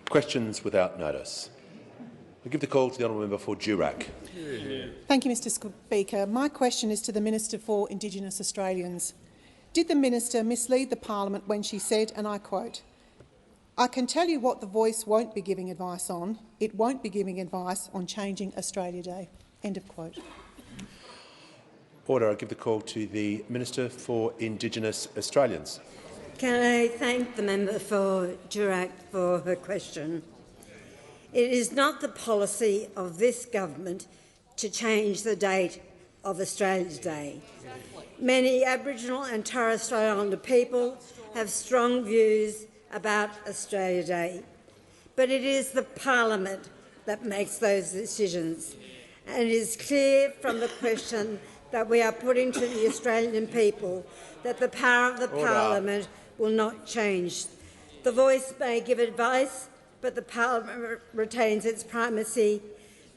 Questions without notice. I give the call to the honourable member for Durack. Thank you, Mr Speaker. My question is to the Minister for Indigenous Australians. Did the Minister mislead the Parliament when she said, and I quote, "I can tell you what the Voice won't be giving advice on. It won't be giving advice on changing Australia Day." End of quote. Order. I give the call to the Minister for Indigenous Australians. Can I thank the member for Durack for her question? It is not the policy of this government to change the date of Australia's Day. Many Aboriginal and Torres Strait Islander people have strong views about Australia Day, but it is the Parliament that makes those decisions, and it is clear from the question that we are putting to the Australian people that the power of the Parliament will not change. The Voice may give advice, but the Parliament retains its primacy.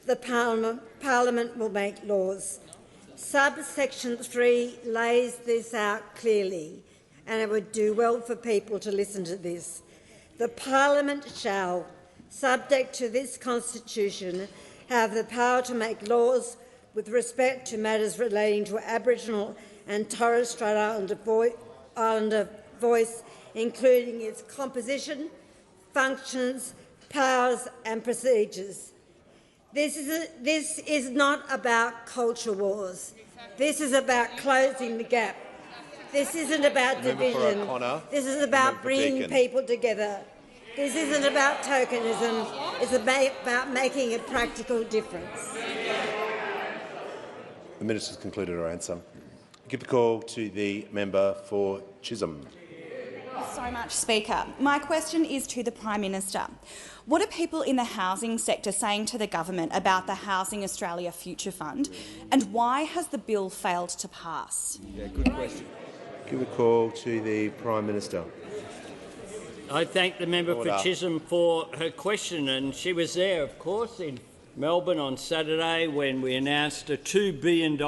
The Parliament will make laws. Subsection 3 lays this out clearly, and it would do well for people to listen to this. The Parliament shall, subject to this Constitution, have the power to make laws with respect to matters relating to Aboriginal and Torres Strait Islander voice, including its composition, functions, powers and procedures. This is not about culture wars. This is about closing the gap. This isn't about division. This is about bringing people together. This isn't about tokenism. It's about making a practical difference. The Minister's concluded her answer. I give the call to the member for Chisholm. Thank you so much, Speaker. My question is to the Prime Minister. What are people in the housing sector saying to the government about the Housing Australia Future Fund, and why has the bill failed to pass? Yeah, good question. Give a call to the Prime Minister. I thank the member for Chisholm for her question, and she was there, of course, in Melbourne on Saturday when we announced a $2 billion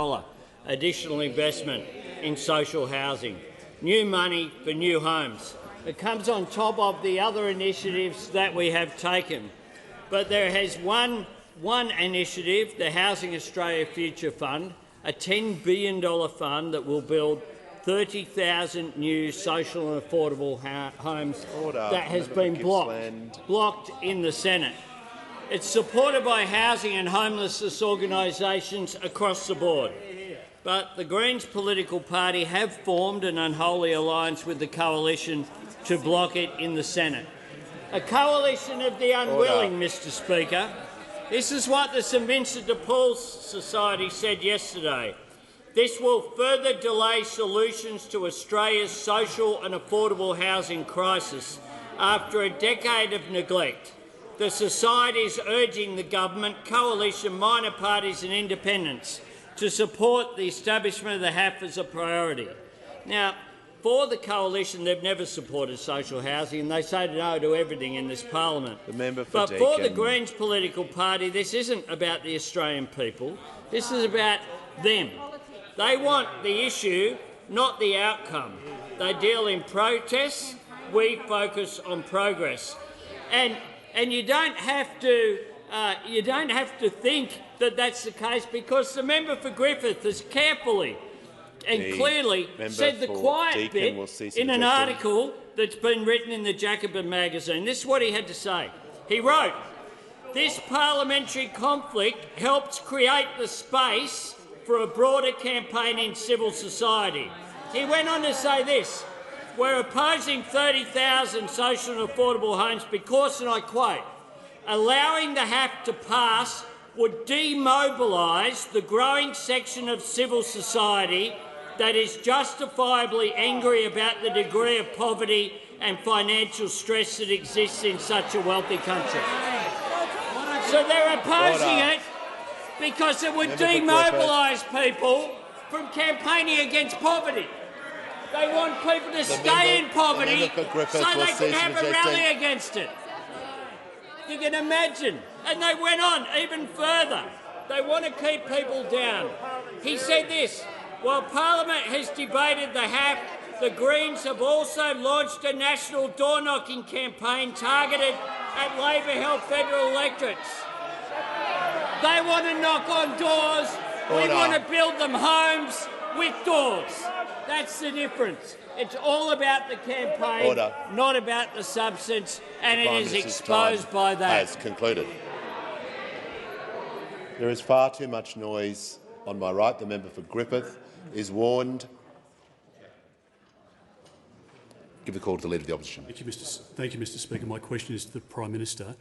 additional investment in social housing, new money for new homes. It comes on top of the other initiatives that we have taken. But there has one initiative, the Housing Australia Future Fund, a $10 billion fund that will build 30,000 new social and affordable homes that has been blocked in the Senate. It's supported by housing and homelessness organisations across the board. But the Greens political party have formed an unholy alliance with the coalition to block it in the Senate. A coalition of the unwilling, Mr Speaker. This is what the St Vincent de Paul Society said yesterday. This will further delay solutions to Australia's social and affordable housing crisis after a decade of neglect. The Society is urging the government, coalition, minor parties and independents to support the establishment of the HAF as a priority. Now, for the coalition, they've never supported social housing and they say no to everything in this parliament. But for the Greens political party, this isn't about the Australian people. This is about them. They want the issue, not the outcome. They deal in protests. We focus on progress. And you don't have to think that that's the case, because the member for Griffith has carefully and clearly said the quiet bit in an article that's been written in the Jacobin magazine. This is what he had to say. He wrote, "This parliamentary conflict helps create the space for a broader campaign in civil society." He went on to say this, "We're opposing 30,000 social and affordable homes because," and I quote, "allowing the HAF to pass would demobilise the growing section of civil society that is justifiably angry about the degree of poverty and financial stress that exists in such a wealthy country." So they're opposing it because it would demobilise people from campaigning against poverty. They want people to stay in poverty so they can have a rally against it. You can imagine. And they went on even further. They want to keep people down. He said this, "While Parliament has debated the HAF The Greens have also launched a national door-knocking campaign targeted at Labor-held federal electorates. They want to knock on doors. We want to build them homes with doors. That's the difference. It's all about the campaign, not about the substance, and it is exposed by that. Has concluded. There is far too much noise on my right. The member for Griffith is warned. Give the call to the Leader of the Opposition. Thank you, Mr Speaker. My question is to the Prime Minister.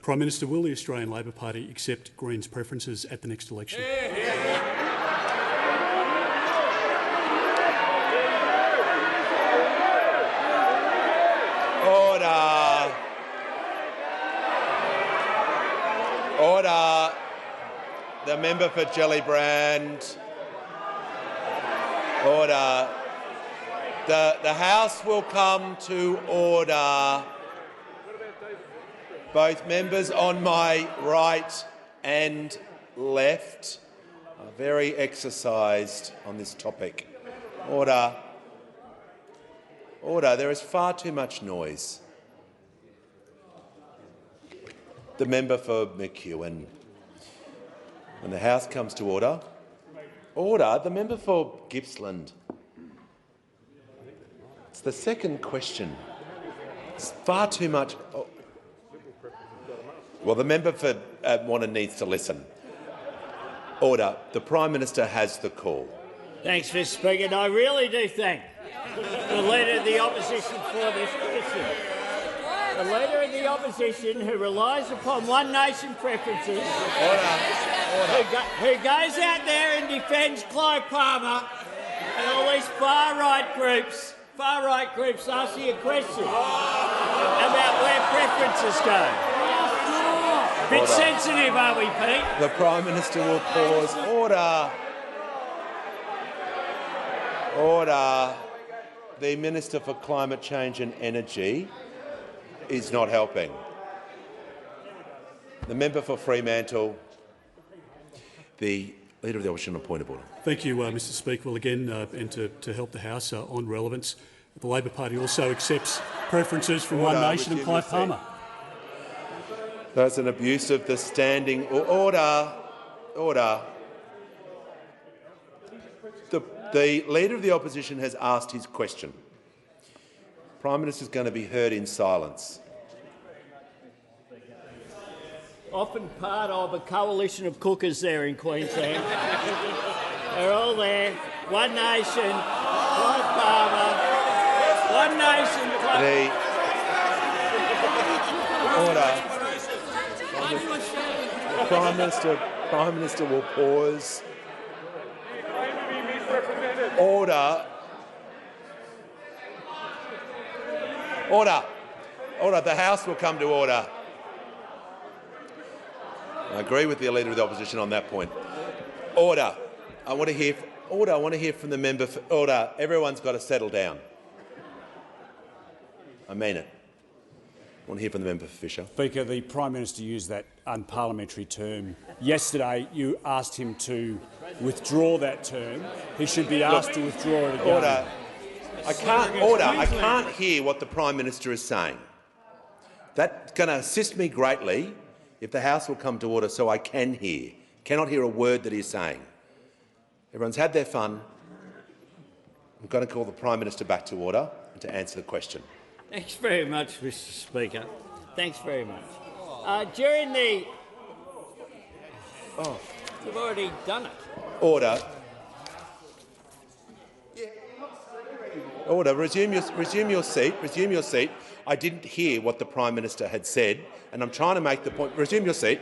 Prime Minister, will the Australian Labor Party accept Greens' preferences at the next election? Order. Order. The member for Gellibrand. Order. The House will come to order. Both members on my right and left are very exercised on this topic. Order. Order. There is far too much noise. The member for McEwen. When the House comes to order. Order. The member for Gippsland. It's the second question. It's far too much. Oh. Well, the member for Wannon needs to listen. Order. The Prime Minister has the call. Thanks, Mr Speaker. And I really do thank the Leader of the Opposition for this question. The Leader of the Opposition, who relies upon One Nation preferences, who goes out there and defends Clive Palmer and all these far-right groups asking a question about where preferences go. Bit sensitive, are we, Pete? The Prime Minister will pause. Order. Order. The Minister for Climate Change and Energy is not helping. The member for Fremantle. The Leader of the Opposition on point of order. Thank you, Mr Speaker. Well, again, and to help the House on relevance, the Labor Party also accepts preferences from One Nation and Clive Palmer. That's an abuse of the standing order. Order. The Leader of the Opposition has asked his question. Prime Minister is going to be heard in silence. Often part of a coalition of cookers there in Queensland. They're all there. One Nation, Clive Palmer. One Nation, Clive Order. Prime Minister will pause. Order. Order. Order. The House will come to order. I agree with the Leader of the Opposition on that point. Order. I want to hear. Order. I want to hear from the member. Order. Everyone's got to settle down. I mean it. I want to hear from the member for Fisher. Speaker, the Prime Minister used that unparliamentary term. Yesterday, you asked him to withdraw that term. He should be asked to withdraw it again. Order. I can't hear what the Prime Minister is saying. That's going to assist me greatly if the House will come to order so I can hear. Cannot hear a word that he's saying. Everyone's had their fun. I'm going to call the Prime Minister back to order and to answer the question. Thanks very much, Mr Speaker. Thanks very much. During the... Oh, you've already done it. Order. Order. Resume your seat. Resume your seat. I didn't hear what the Prime Minister had said, and I'm trying to make the point. Resume your seat.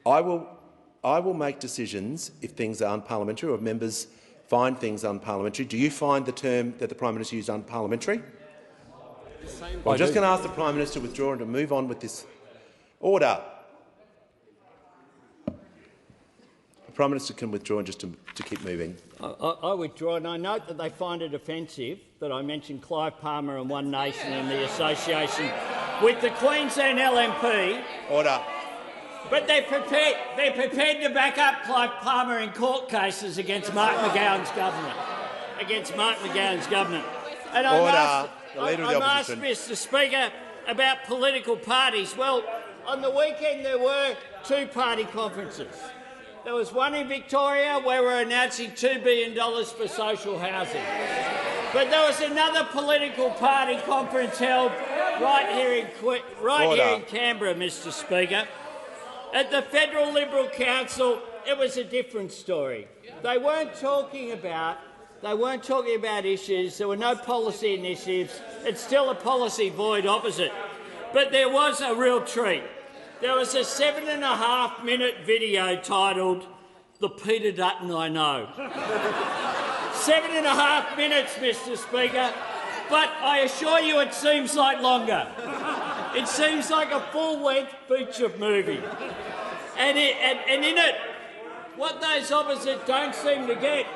I will make decisions if things are unparliamentary or if members find things unparliamentary. Do you find the term that the Prime Minister used unparliamentary? Well, I'm just going to ask the Prime Minister to withdraw and to move on with this. Order. The Prime Minister can withdraw and just to keep moving. I withdraw, and I note that they find it offensive that I mentioned Clive Palmer and One Nation in the association with the Queensland LNP. Order. But they're prepared to back up Clive Palmer in court cases against Mark McGowan's government. And Order. The Leader of the I'm asked, Opposition. Mr Speaker, about political parties. Well, on the weekend there were two party conferences. There was one in Victoria where we're announcing $2 billion for social housing. But there was another political party conference held right here in Canberra, Mr Speaker. At the Federal Liberal Council, it was a different story. They weren't talking about issues. There were no policy initiatives. It's still a policy void opposite. But there was a real treat. There was a 7.5-minute video titled "The Peter Dutton I Know." 7.5 minutes, Mr Speaker, but I assure you it seems like longer. It seems like a full-length feature movie. And in it, what those opposite don't seem to get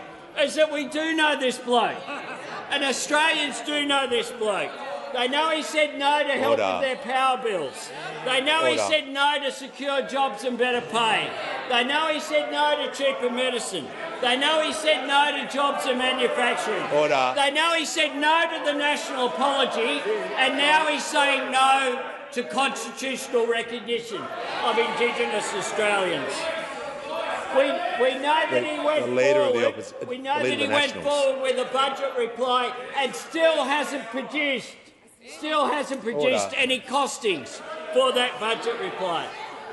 is that we do know this bloke, and Australians do know this bloke. They know he said no to help with their power bills. They know he said no to secure jobs and better pay. They know he said no to cheaper medicine. They know he said no to jobs and manufacturing. They know he said no to the national apology, and now he's saying no to constitutional recognition of Indigenous Australians. We know that he went forward. We know that he went forward with a budget reply and still hasn't produced any costings for that budget reply.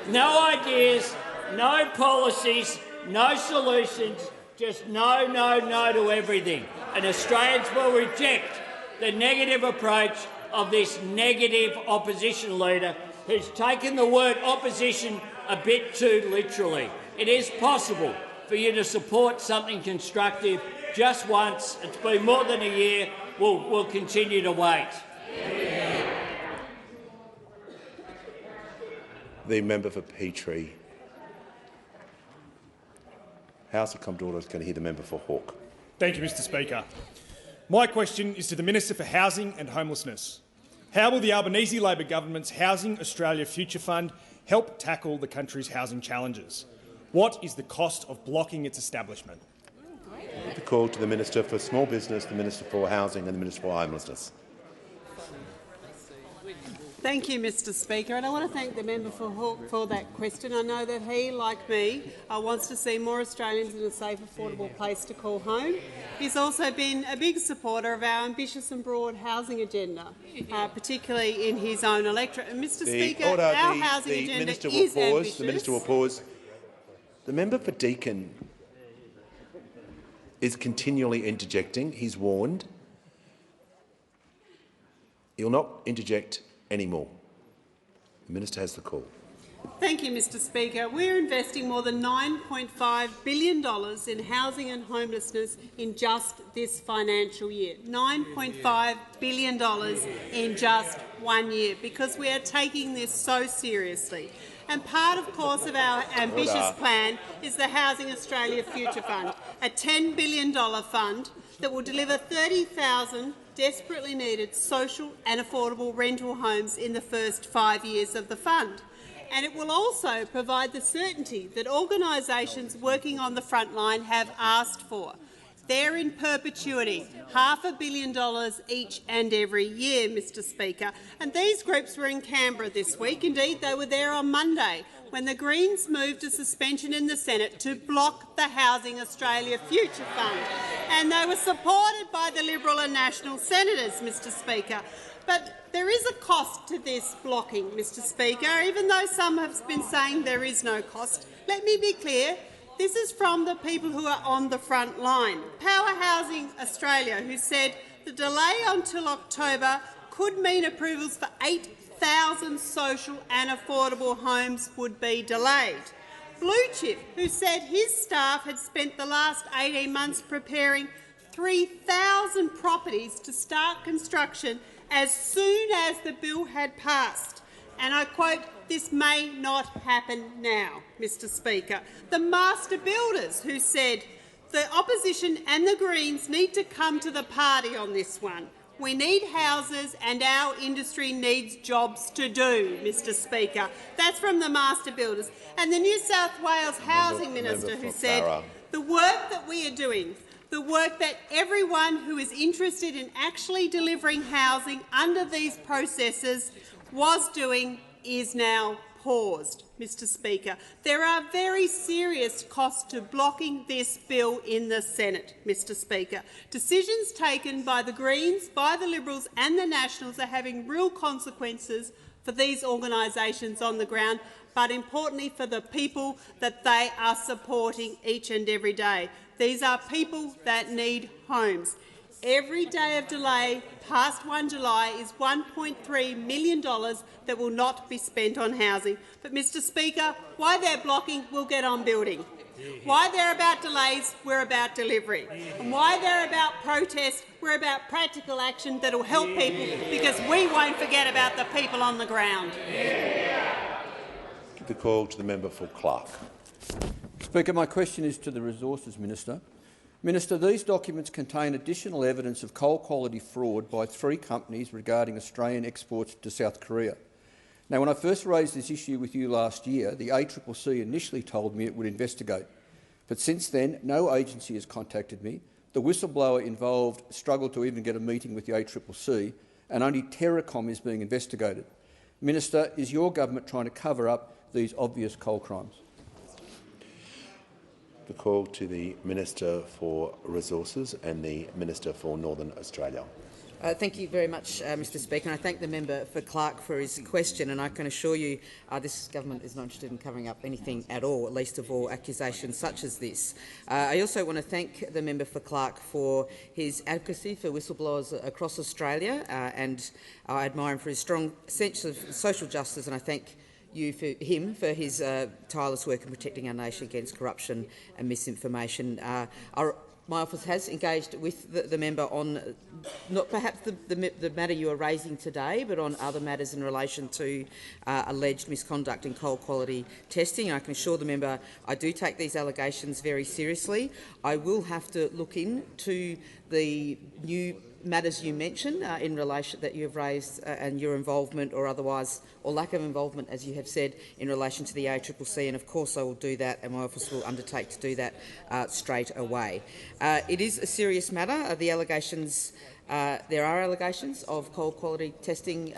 No ideas, no policies, no solutions, just no, no, no to everything. And Australians will reject the negative approach of this negative opposition leader who's taken the word opposition a bit too literally. It is possible for you to support something constructive just once. It's been more than a year. We'll continue to wait. The member for Petrie. House will come to order. Going to hear the member for Hawke. Thank you, Mr Speaker. My question is to the Minister for Housing and Homelessness. How will the Albanese Labor government's Housing Australia Future Fund help tackle the country's housing challenges? What is the cost of blocking its establishment? The call to the Minister for Small Business, the Minister for Housing and the Minister for Homelessness. Thank you, Mr Speaker, and I want to thank the member for Hawke for that question. I know that he, like me, wants to see more Australians in a safe, affordable place to call home. He's also been a big supporter of our ambitious and broad housing agenda, particularly in his own electorate. And Mr Speaker, our housing agenda is ambitious. The Minister will pause. The member for Deakin is continually interjecting. He's warned. He'll not interject anymore. The Minister has the call. Thank you, Mr Speaker. We're investing more than $9.5 billion in housing and homelessness in just this financial year. $9.5 billion in just 1 year, because we are taking this so seriously. And part, of course, of our ambitious plan is the Housing Australia Future Fund, a $10 billion fund that will deliver 30,000 desperately needed social and affordable rental homes in the first 5 years of the fund. And it will also provide the certainty that organisations working on the front line have asked for. They're in perpetuity, $500 million each and every year, Mr Speaker. And these groups were in Canberra this week. Indeed, they were there on Monday, when the Greens moved a suspension in the Senate to block the Housing Australia Future Fund. And they were supported by the Liberal and National senators, Mr Speaker. But there is a cost to this blocking, Mr Speaker, even though some have been saying there is no cost. Let me be clear. This is from the people who are on the front line. Power Housing Australia, who said the delay until October could mean approvals for 8,000 social and affordable homes would be delayed. Blue Chip, who said his staff had spent the last 18 months preparing 3,000 properties to start construction as soon as the bill had passed. And I quote, "This may not happen now," Mr Speaker. The master builders, who said the opposition and the Greens need to come to the party on this one. We need houses and our industry needs jobs to do, Mr Speaker. That's from the master builders. And the New South Wales Housing Minister who said the work that we are doing, the work that everyone who is interested in actually delivering housing under these processes was doing is now paused, Mr Speaker. There are very serious costs to blocking this bill in the Senate, Mr Speaker. Decisions taken by the Greens, by the Liberals and the Nationals are having real consequences for these organisations on the ground, but importantly for the people that they are supporting each and every day. These are people that need homes. Every day of delay past 1 July is $1.3 million that will not be spent on housing. But, Mr Speaker, why they're blocking, we'll get on building. Why they're about delays, we're about delivery. And why they're about protest, we're about practical action that will help people, because we won't forget about the people on the ground. Give the call to the member for Clark. Speaker, my question is to the Resources Minister. Minister, these documents contain additional evidence of coal quality fraud by 3 companies regarding Australian exports to South Korea. Now, when I first raised this issue with you last year, the ACCC initially told me it would investigate. But since then, no agency has contacted me. The whistleblower involved struggled to even get a meeting with the ACCC, and only Terracom is being investigated. Minister, is your government trying to cover up these obvious coal crimes? The call to the Minister for Resources and the Minister for Northern Australia. Thank you very much, Mr Speaker. And I thank the member for Clark for his question, and I can assure you this government is not interested in covering up anything at all, least of all accusations such as this. I also want to thank the member for Clark for his advocacy for whistleblowers across Australia, and I admire him for his strong sense of social justice, and I thank him for his tireless work in protecting our nation against corruption and misinformation. My office has engaged with the member on not perhaps the matter you are raising today, but on other matters in relation to alleged misconduct in coal quality testing. I can assure the member I do take these allegations very seriously. I will have to look into the new matters you mentioned in relation that you have raised and your involvement or otherwise, or lack of involvement, as you have said, in relation to the ACCC, and of course I will do that, and my office will undertake to do that straight away. It is a serious matter. The allegations, there are allegations of coal quality testing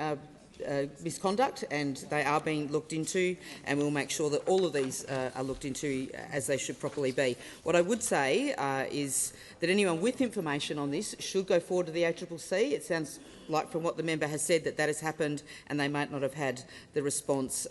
misconduct, and they are being looked into, and we'll make sure that all of these are looked into as they should properly be. What I would say is that anyone with information on this should go forward to the ACCC. It sounds like from what the member has said that has happened and they might not have had the response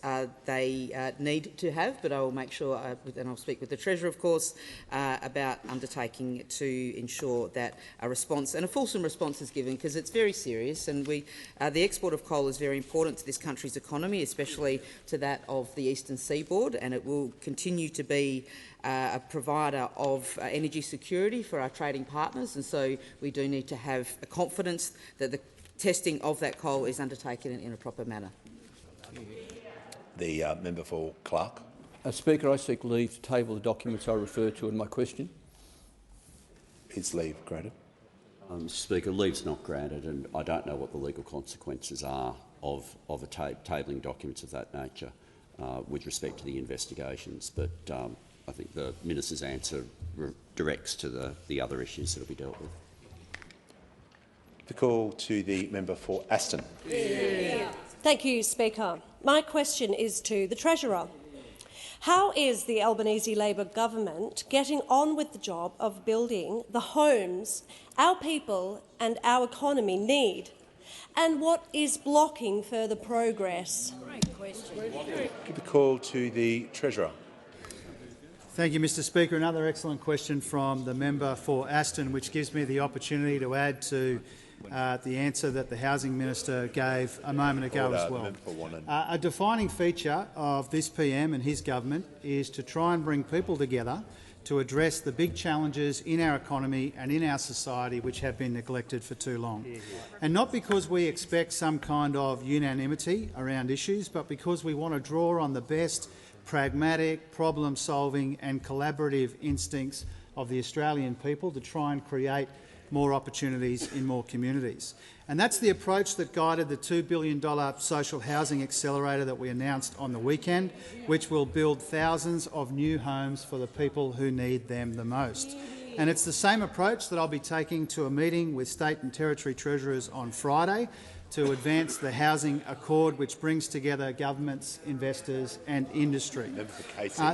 they need to have, but I will make sure, and I'll speak with the Treasurer of course, about undertaking to ensure that a response and a fulsome response is given, because it's very serious, and the export of coal is very important to this country's economy, especially to that of the eastern seaboard, and it will continue to be a provider of energy security for our trading partners, and so we do need to have a confidence that the testing of that coal is undertaken in a proper manner. The member for Clark. Speaker, I seek leave to table the documents I refer to in my question. Is leave granted? Mr Speaker, leave's not granted, and I don't know what the legal consequences are of tabling documents of that nature with respect to the investigations, but I think the Minister's answer directs to the other issues that will be dealt with. The call to the member for Aston. Thank you, Speaker. My question is to the Treasurer. How is the Albanese Labor government getting on with the job of building the homes our people and our economy need? And what is blocking further progress? Great question. Give the call to the Treasurer. Thank you, Mr Speaker. Another excellent question from the member for Aston, which gives me the opportunity to add to the answer that the Housing Minister gave a moment ago as well. A defining feature of this PM and his government is to try and bring people together to address the big challenges in our economy and in our society which have been neglected for too long. And not because we expect some kind of unanimity around issues, but because we want to draw on the best pragmatic, problem-solving and collaborative instincts of the Australian people to try and create more opportunities in more communities. And that's the approach that guided the $2 billion social housing accelerator that we announced on the weekend, which will build thousands of new homes for the people who need them the most. And it's the same approach that I'll be taking to a meeting with state and territory treasurers on Friday to advance the housing accord, which brings together governments, investors and industry.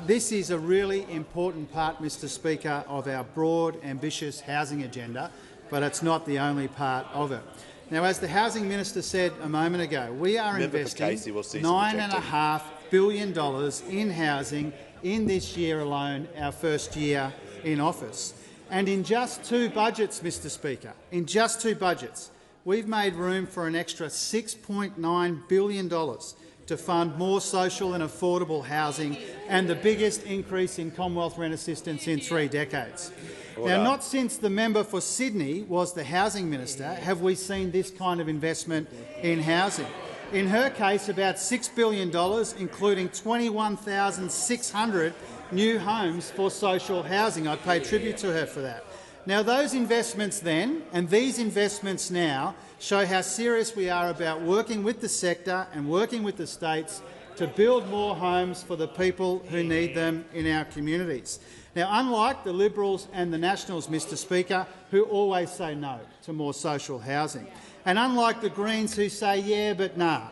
This is a really important part, Mr Speaker, of our broad, ambitious housing agenda, but it's not the only part of it. Now, as the Housing Minister said a moment ago, we are investing $9.5 billion in housing in this year alone, our first year in office. And in just 2 budgets, Mr Speaker, in just 2 budgets, we've made room for an extra $6.9 billion to fund more social and affordable housing and the biggest increase in Commonwealth rent assistance in 3 decades. Now, not since the member for Sydney was the Housing Minister have we seen this kind of investment in housing. In her case, about $6 billion, including 21,600 new homes for social housing. I pay tribute to her for that. Now, those investments then and these investments now show how serious we are about working with the sector and working with the states to build more homes for the people who need them in our communities. Now, unlike the Liberals and the Nationals, Mr Speaker, who always say no to more social housing, and unlike the Greens who say yeah but nah,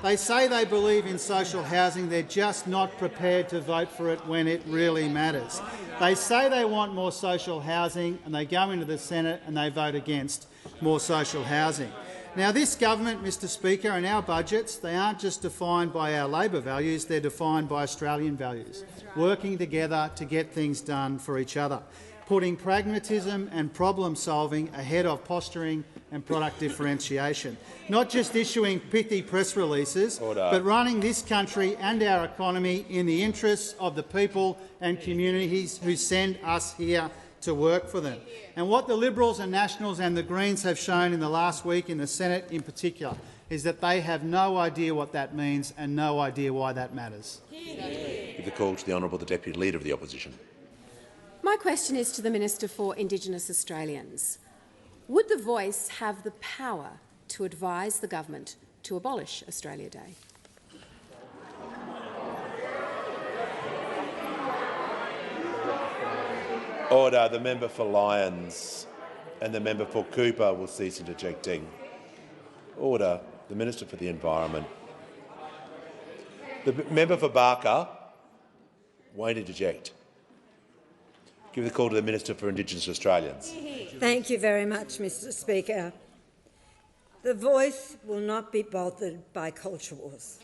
they say they believe in social housing, they're just not prepared to vote for it when it really matters. They say they want more social housing and they go into the Senate and they vote against more social housing. Now, this government, Mr Speaker, and our budgets, they aren't just defined by our Labor values, they're defined by Australian values, working together to get things done for each other, putting pragmatism and problem-solving ahead of posturing and product differentiation, not just issuing pithy press releases, but running this country and our economy in the interests of the people and communities who send us here to work for them. And what the Liberals and Nationals and the Greens have shown in the last week in the Senate in particular is that they have no idea what that means and no idea why that matters. Give the call to the Honourable the Deputy Leader of the Opposition. My question is to the Minister for Indigenous Australians. Would the Voice have the power to advise the government to abolish Australia Day? Order. The member for Lyons and the member for Cooper will cease interjecting. Order. The Minister for the Environment. The member for Barker won't interject. Give the call to the Minister for Indigenous Australians. Thank you very much, Mr Speaker. The Voice will not be bothered by culture wars.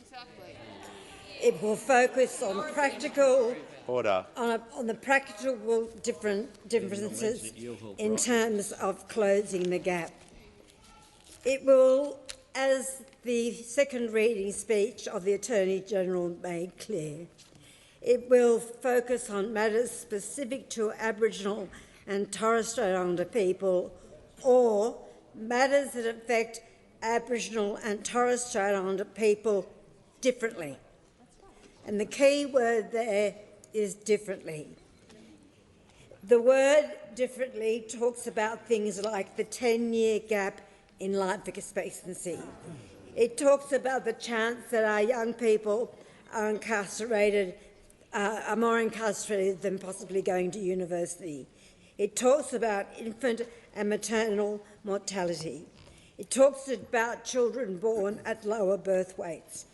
It will focus on practical on the practical differences in terms of closing the gap. It will, as the second reading speech of the Attorney-General made clear, it will focus on matters specific to Aboriginal and Torres Strait Islander people or matters that affect Aboriginal and Torres Strait Islander people differently. And the key word there is differently. The word differently talks about things like the 10-year gap in life expectancy. It talks about the chance that our young people are more incarcerated than possibly going to university. It talks about infant and maternal mortality. It talks about children born at lower birth weights,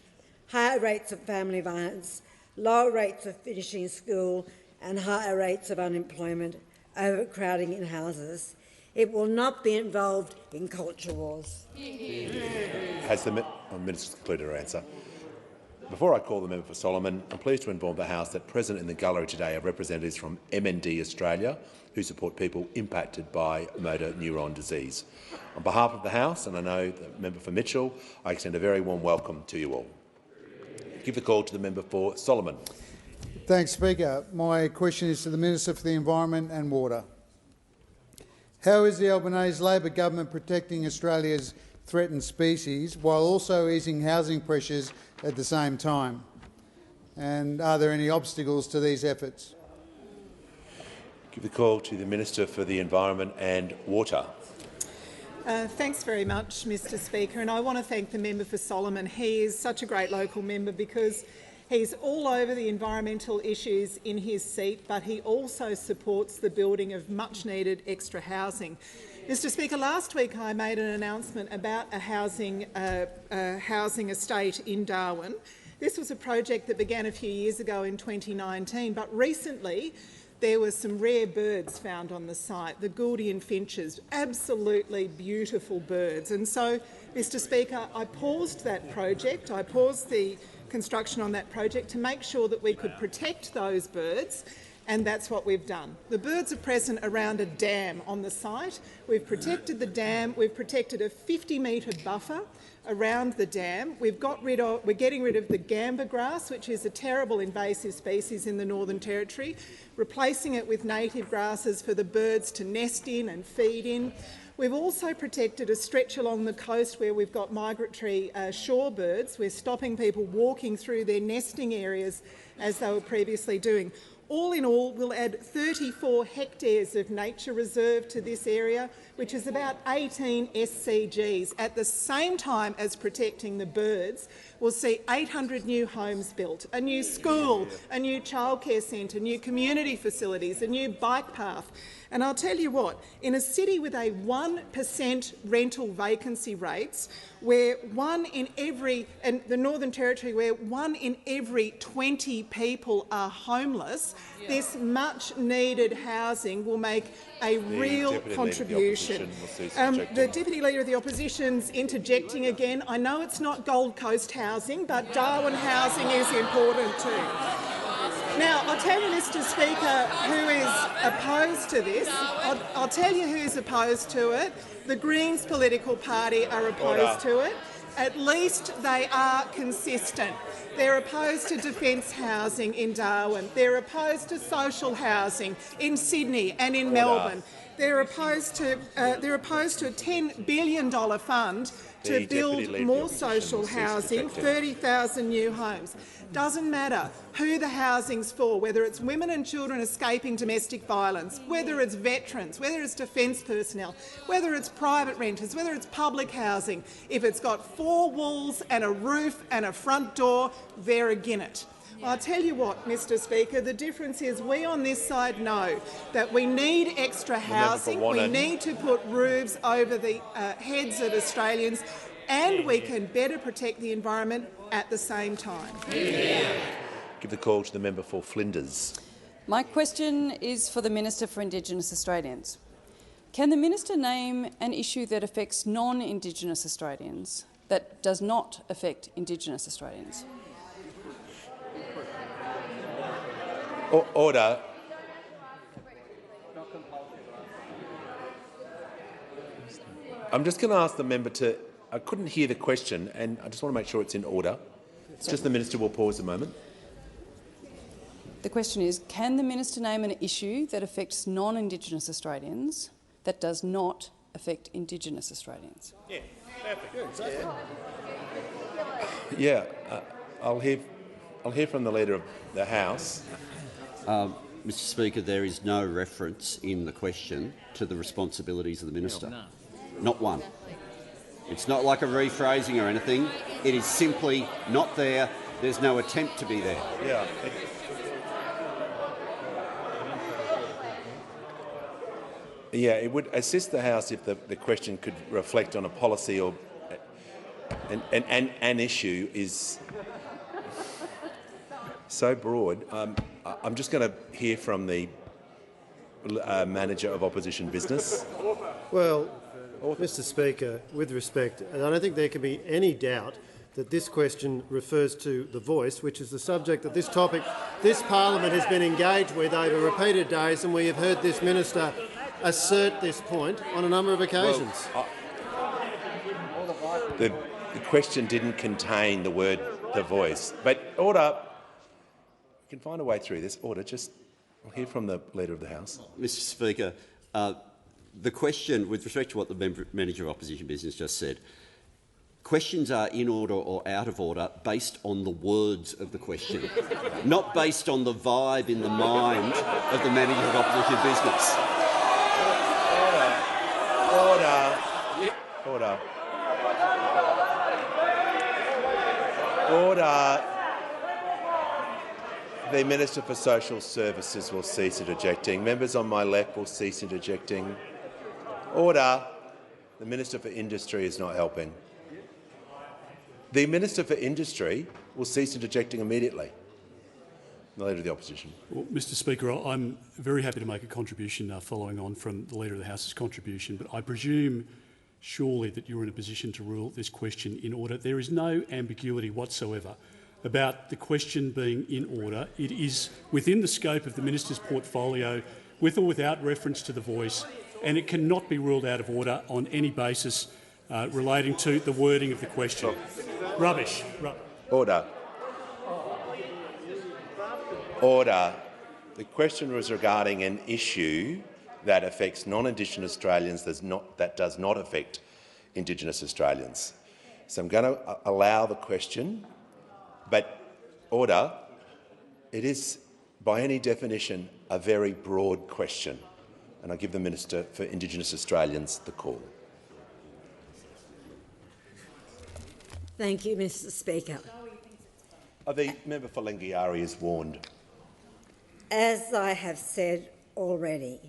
higher rates of family violence, lower rates of finishing school and higher rates of unemployment, overcrowding in houses. It will not be involved in culture wars. Has the Minister concluded her answer? Before I call the member for Solomon, I'm pleased to inform the House that present in the gallery today are representatives from MND Australia who support people impacted by motor neuron disease. On behalf of the House, and I know the member for Mitchell, I extend a very warm welcome to you all. Give the call to the member for Solomon. Thanks, Speaker. My question is to the Minister for the Environment and Water. How is the Albanese Labor government protecting Australia's threatened species while also easing housing pressures at the same time? And are there any obstacles to these efforts? Give the call to the Minister for the Environment and Water. Thanks very much, Mr Speaker, and I want to thank the member for Solomon. He is such a great local member because he's all over the environmental issues in his seat, but he also supports the building of much-needed extra housing. Mr Speaker, last week I made an announcement about a housing estate in Darwin. This was a project that began a few years ago in 2019, but recently there were some rare birds found on the site, the Gouldian finches, absolutely beautiful birds. And so, Mr Speaker, I paused that project, I paused the construction on that project to make sure that we could protect those birds, and that's what we've done. The birds are present around a dam on the site. We've protected the dam, we've protected a 50-metre buffer around the dam. we're getting rid of the gamba grass, which is a terrible invasive species in the Northern Territory, replacing it with native grasses for the birds to nest in and feed in. We've also protected a stretch along the coast where we've got migratory shorebirds. We're stopping people walking through their nesting areas as they were previously doing. All in all, we'll add 34 hectares of nature reserve to this area, which is about 18 SCGs. At the same time as protecting the birds, we'll see 800 new homes built, a new school, a new childcare centre, new community facilities, a new bike path. And I'll tell you what, in a city with a 1% rental vacancy rates, where and the Northern Territory, where 1 in every 20 people are homeless, this much-needed housing will make a real contribution. The Deputy Leader of the Opposition's interjecting again. I know it's not Gold Coast housing, but Darwin housing is important too. Now, I'll tell you, Mr Speaker, who is opposed to this. I'll tell you who's opposed to it. The Greens political party are opposed to it. At least they are consistent. They're opposed to defence housing in Darwin. They're opposed to social housing in Sydney and in Melbourne. They're opposed to a $10 billion fund to build more social housing, 30,000 new homes. Doesn't matter who the housing's for, whether it's women and children escaping domestic violence, whether it's veterans, whether it's defence personnel, whether it's private renters, whether it's public housing. If it's got 4 walls and a roof and a front door, they're agin it. I'll tell you what, Mr Speaker, the difference is we on this side know that we need extra housing, we need to put roofs over the heads of Australians, and we can better protect the environment at the same time. Give the call to the member for Flinders. My question is for the Minister for Indigenous Australians. Can the minister name an issue that affects non-Indigenous Australians that does not affect Indigenous Australians? Order. I'm just going to ask the member to... I couldn't hear the question, and I just want to make sure it's in order. It's just the minister will pause a moment. The question is, can the minister name an issue that affects non-Indigenous Australians that does not affect Indigenous Australians? Yeah, perfect. Yeah, I'll hear from the Leader of the House. Mr Speaker, there is no reference in the question to the responsibilities of the minister. Not one. It's not like a rephrasing or anything. It is simply not there. There's no attempt to be there. Yeah. Yeah, it would assist the House if the question could reflect on a policy or an issue is so broad. I'm just going to hear from the Manager of Opposition Business. Well, Mr Speaker, with respect, I don't think there can be any doubt that this question refers to The Voice, which is the subject that this parliament has been engaged with over repeated days, and we have heard this minister assert this point on a number of occasions. Well, the question didn't contain the word The Voice. But order. We can find a way through this. Order. I'll hear from the Leader of the House. Mr Speaker, the question, with respect to what the Manager of Opposition Business just said, questions are in order or out of order based on the words of the question, not based on the vibe in the mind of the manager of opposition business. Order. Order. The Minister for Social Services will cease interjecting. Members on my left will cease interjecting. Order. The Minister for Industry is not helping. The Minister for Industry will cease interjecting immediately. The Leader of the Opposition. Well, Mr Speaker, I'm very happy to make a contribution following on from the Leader of the House's contribution, but I presume surely that you're in a position to rule this question in order. There is no ambiguity whatsoever about the question being in order. It is within the scope of the minister's portfolio, with or without reference to the voice, and it cannot be ruled out of order on any basis relating to the wording of the question. Rubbish. Order. Order. The question was regarding an issue that affects non-Indigenous Australians that does not affect Indigenous Australians. So I'm going to allow the question, but order, it is by any definition a very broad question, and I give the Minister for Indigenous Australians the call. Thank you, Mr Speaker. The member for Lingiari is warned. As I have said already,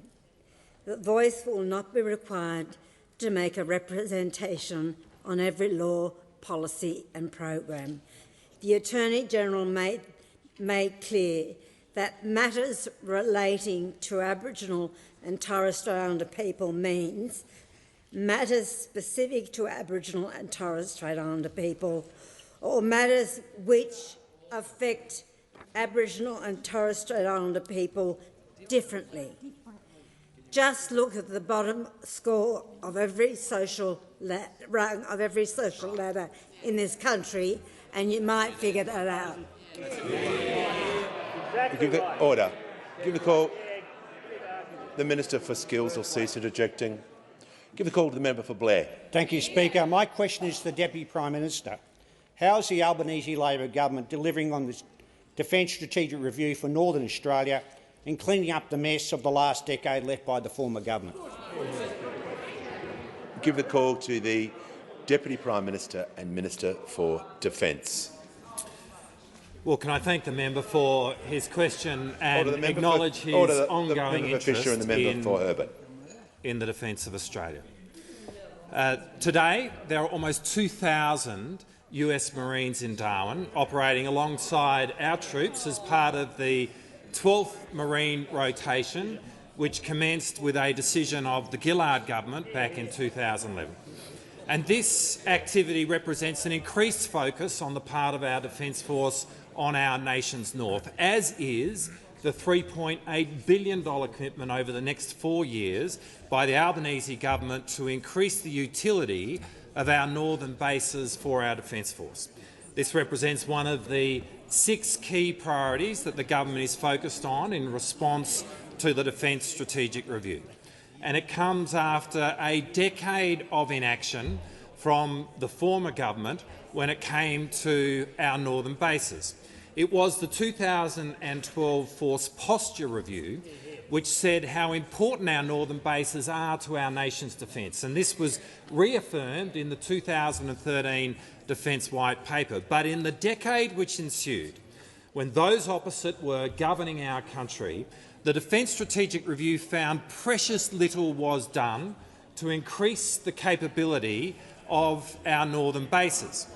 the voice will not be required to make a representation on every law, policy and program. The Attorney-General made clear that matters relating to Aboriginal and Torres Strait Islander people means matters specific to Aboriginal and Torres Strait Islander people, or matters which affect Aboriginal and Torres Strait Islander people differently. Just look at the bottom score of every social rung of every social ladder in this country, and you might figure that out. Order. Give the call. The Minister for Skills will cease interjecting. Give the call to the member for Blair. Thank you, Speaker. My question is to the Deputy Prime Minister. How is the Albanese Labor government delivering on this Defence Strategic Review for Northern Australia and cleaning up the mess of the last decade left by the former government? Give the call to the Deputy Prime Minister and Minister for Defence. Well, can I thank the member for his question and acknowledge his ongoing interest in the defence of Australia. Today, there are almost 2,000 US Marines in Darwin operating alongside our troops as part of the 12th Marine rotation, which commenced with a decision of the Gillard government back in 2011. And this activity represents an increased focus on the part of our Defence Force on our nation's north, as is the $3.8 billion commitment over the next 4 years by the Albanese government to increase the utility of our northern bases for our Defence Force. This represents one of the 6 key priorities that the government is focused on in response to the Defence Strategic Review. And it comes after a decade of inaction from the former government when it came to our northern bases. It was the 2012 Force Posture Review which said how important our northern bases are to our nation's defence, and this was reaffirmed in the 2013 Defence White Paper. But in the decade which ensued, when those opposite were governing our country, the Defence Strategic Review found precious little was done to increase the capability of our northern bases.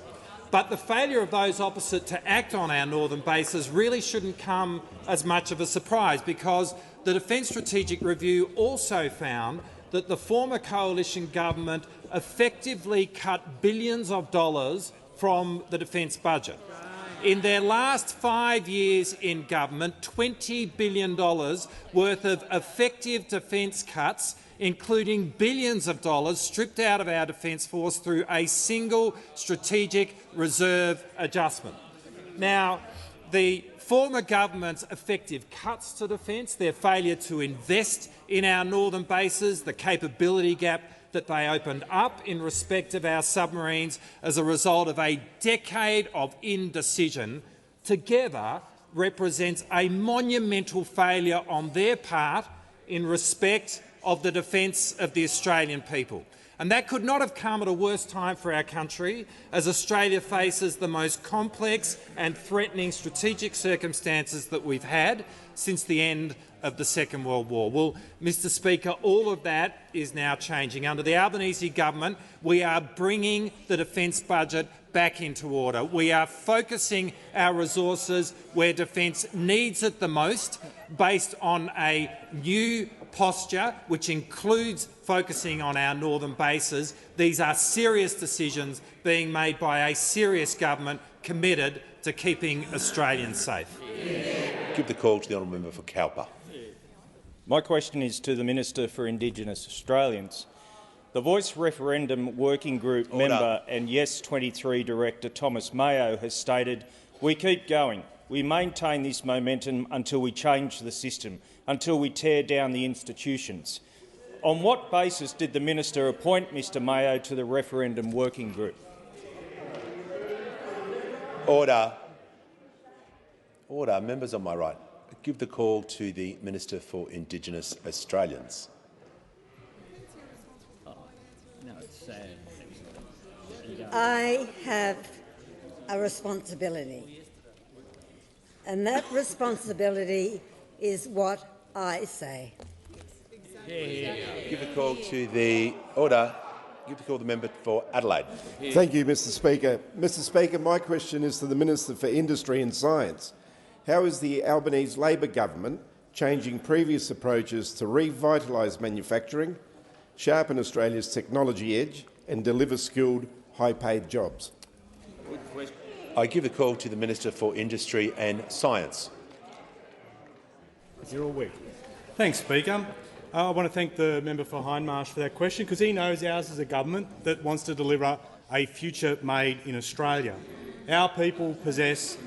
But the failure of those opposite to act on our northern bases really shouldn't come as much of a surprise, because the Defence Strategic Review also found that the former coalition government effectively cut billions of dollars from the defence budget. In their last 5 years in government, $20 billion worth of effective defence cuts, including billions of dollars stripped out of our Defence Force through a single strategic reserve adjustment. Now, the former government's effective cuts to defence, their failure to invest in our northern bases, the capability gap that they opened up in respect of our submarines as a result of a decade of indecision, together represents a monumental failure on their part in respect of the defence of the Australian people. And that could not have come at a worse time for our country, as Australia faces the most complex and threatening strategic circumstances that we've had since the end of the Second World War. Well, Mr Speaker, all of that is now changing. Under the Albanese government, we are bringing the defence budget back into order. We are focusing our resources where defence needs it the most, based on a new posture which includes focusing on our northern bases. These are serious decisions being made by a serious government committed to keeping Australians safe. Give the call to the honourable member for Cowper. My question is to the Minister for Indigenous Australians. The Voice Referendum Working Group member and Yes23 Director Thomas Mayo has stated, "We keep going. We maintain this momentum until we change the system, until we tear down the institutions." On what basis did the minister appoint Mr Mayo to the Referendum Working Group? Order. Order. Members on my right. Give the call to the Minister for Indigenous Australians. I have a responsibility, and that responsibility is what I say. Give the call to the order. Give the call to the member for Adelaide. Thank you, Mr Speaker. Mr Speaker, my question is to the Minister for Industry and Science. How is the Albanese Labor government changing previous approaches to revitalise manufacturing, sharpen Australia's technology edge and deliver skilled, high-paid jobs? I give the call to the Minister for Industry and Science. You're all weak. Thanks, Speaker. I want to thank the member for Hindmarsh for that question, because he knows ours is a government that wants to deliver a future made in Australia. Our people possess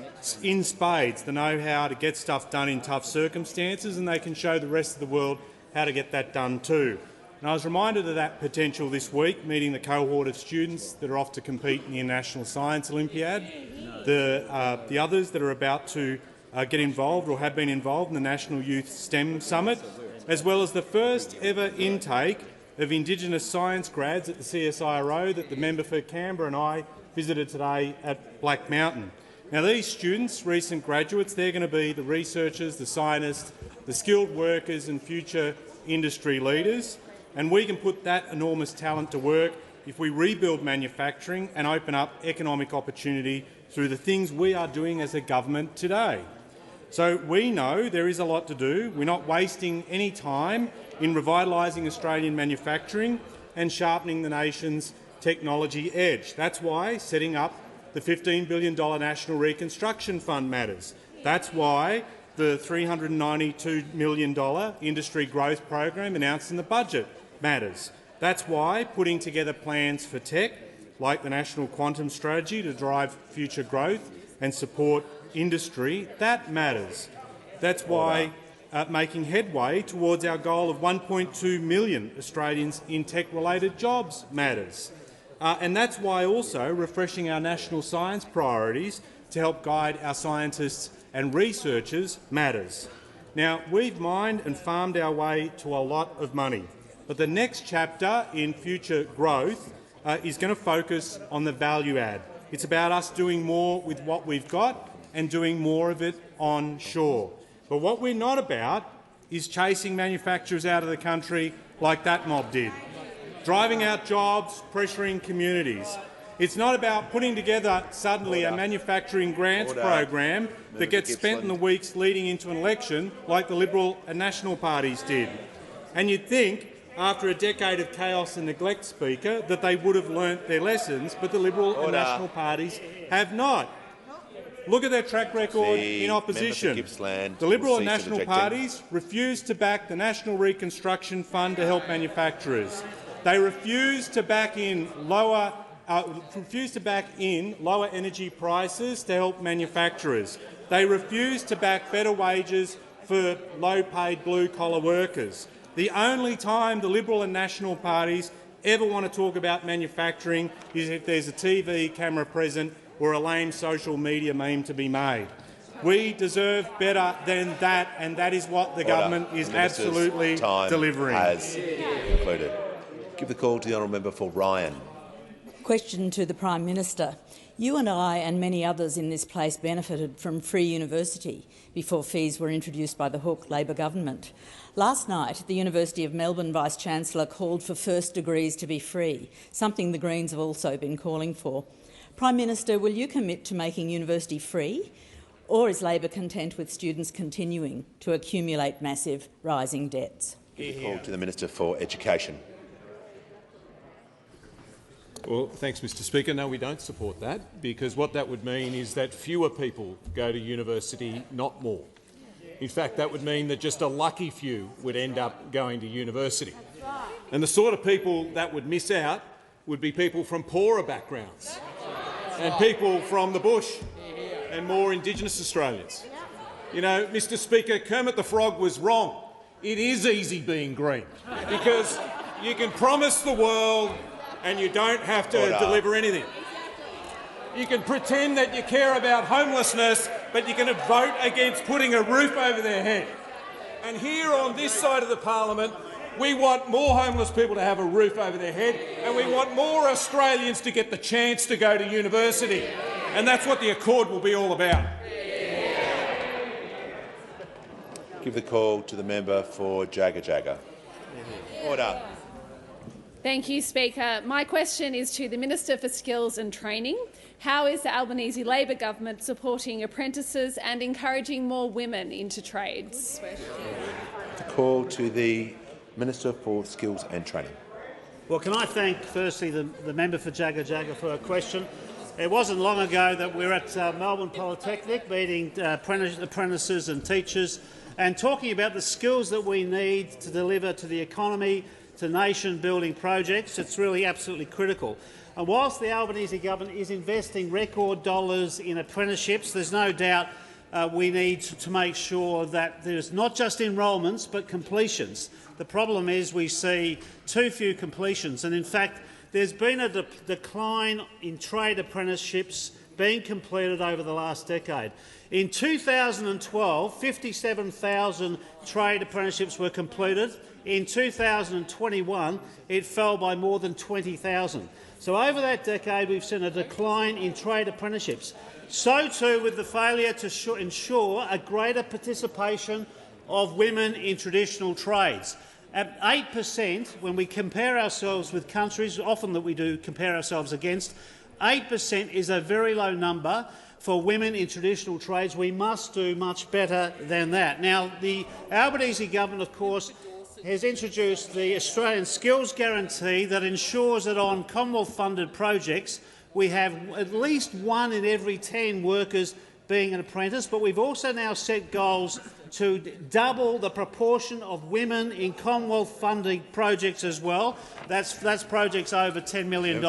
in spades the know-how to get stuff done in tough circumstances, and they can show the rest of the world how to get that done too. And I was reminded of that potential this week, meeting the cohort of students that are off to compete in the International Science Olympiad, the others that are about to get involved or have been involved in the National Youth STEM Summit, as well as the first ever intake of Indigenous science grads at the CSIRO that the member for Canberra and I visited today at Black Mountain. Now, these students, recent graduates, they're going to be the researchers, the scientists, the skilled workers and future industry leaders, and we can put that enormous talent to work if we rebuild manufacturing and open up economic opportunity through the things we are doing as a government today. So we know there is a lot to do. We're not wasting any time in revitalising Australian manufacturing and sharpening the nation's technology edge. That's why setting up the $15 billion National Reconstruction Fund matters. That's why the $392 million industry growth program announced in the budget matters. That's why putting together plans for tech, like the National Quantum Strategy to drive future growth and support industry, that matters. That's why making headway towards our goal of 1.2 million Australians in tech-related jobs matters. And that's why also refreshing our national science priorities to help guide our scientists and researchers matters. Now, we've mined and farmed our way to a lot of money, but the next chapter in future growth is going to focus on the value add. It's about us doing more with what we've got and doing more of it onshore. But what we're not about is chasing manufacturers out of the country like that mob did, driving out jobs, pressuring communities. It's not about putting together suddenly a manufacturing grants program that gets spent in the weeks leading into an election like the Liberal and National parties did. And you'd think, after a decade of chaos and neglect, Speaker, that they would have learnt their lessons, but the Liberal and National parties have not. Look at their track record in opposition. The Liberal and National parties refused to back the National Reconstruction Fund to help manufacturers. They refused to back in lower energy prices to help manufacturers. They refused to back better wages for low-paid blue-collar workers. The only time the Liberal and National parties ever want to talk about manufacturing is if there's a TV camera present or a lame social media meme to be made. We deserve better than that, and that is what the government is absolutely delivering. Has concluded. Give the call to the honourable member for Ryan. Question to the Prime Minister. You and I and many others in this place benefited from free university before fees were introduced by the Hawke Labor government. Last night, the University of Melbourne Vice-Chancellor called for first degrees to be free, something the Greens have also been calling for. Prime Minister, will you commit to making university free, or is Labor content with students continuing to accumulate massive rising debts? Give the call to the Minister for Education. Well, thanks, Mr Speaker. No, we don't support that, because what that would mean is that fewer people go to university, not more. In fact, that would mean that just a lucky few would end up going to university. And the sort of people that would miss out would be people from poorer backgrounds and people from the bush and more Indigenous Australians. You know, Mr Speaker, Kermit the Frog was wrong. It is easy being green, because you can promise the world and you don't have to deliver anything. You can pretend that you care about homelessness, but you're going to vote against putting a roof over their head. And here on this side of the parliament, we want more homeless people to have a roof over their head, and we want more Australians to get the chance to go to university. And that's what the Accord will be all about. Give the call to the member for Jagga Jagga. Order. Thank you, Speaker. My question is to the Minister for Skills and Training. How is the Albanese Labor government supporting apprentices and encouraging more women into trades? The call to the Minister for Skills and Training. Well, can I thank firstly the member for Jagga Jagga for her question. It wasn't long ago that we were at Melbourne Polytechnic meeting apprentices and teachers and talking about the skills that we need to deliver to the economy, to nation-building projects. It's really absolutely critical. And whilst the Albanese government is investing record dollars in apprenticeships, there's no doubt we need to make sure that there's not just enrolments but completions. The problem is we see too few completions, and in fact there's been a decline in trade apprenticeships being completed over the last decade. In 2012, 57,000 trade apprenticeships were completed. In 2021, it fell by more than 20,000. So over that decade, we've seen a decline in trade apprenticeships. So too with the failure to ensure a greater participation of women in traditional trades. At 8%, when we compare ourselves with countries often that we do compare ourselves against, 8% is a very low number for women in traditional trades. We must do much better than that. Now, the Albanese government, of course, has introduced the Australian Skills Guarantee that ensures that on Commonwealth-funded projects we have at least 1 in every 10 workers being an apprentice, but we've also now set goals to double the proportion of women in Commonwealth-funding projects as well. That's projects over $10 million,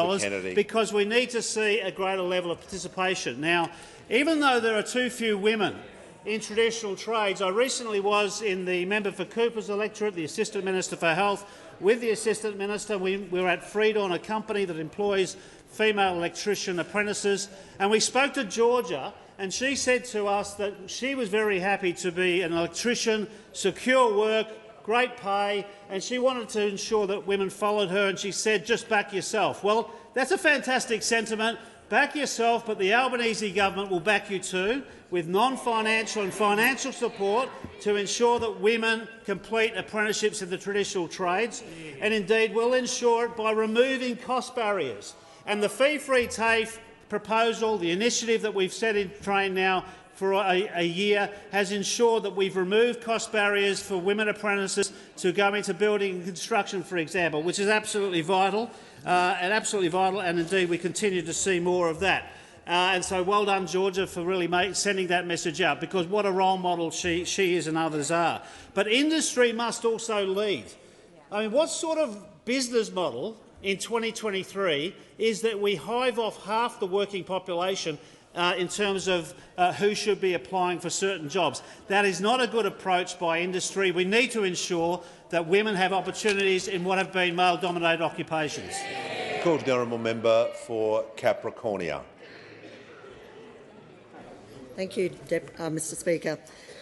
because we need to see a greater level of participation. Now, even though there are too few women in traditional trades, I recently was in the member for Cooper's electorate, the Assistant Minister for Health, with the Assistant Minister. We were at Freedon, a company that employs female electrician apprentices, and we spoke to Georgia, and she said to us that she was very happy to be an electrician, secure work, great pay, and she wanted to ensure that women followed her, and she said, just back yourself. Well, that's a fantastic sentiment. Back yourself, but the Albanese government will back you too, with non-financial and financial support to ensure that women complete apprenticeships in the traditional trades, and indeed will ensure it by removing cost barriers. And the fee-free TAFE proposal, the initiative that we've set in train now for a year, has ensured that we've removed cost barriers for women apprentices to go into building and construction, for example, which is absolutely vital, and indeed we continue to see more of that. And so well done, Georgia, for really sending that message out, because what a role model she is and others are. But industry must also lead. I mean, what sort of business model in 2023 is that we hive off half the working population in terms of who should be applying for certain jobs. That is not a good approach by industry. We need to ensure that women have opportunities in what have been male-dominated occupations. Called the honourable member for Capricornia. Thank you, Mr Speaker.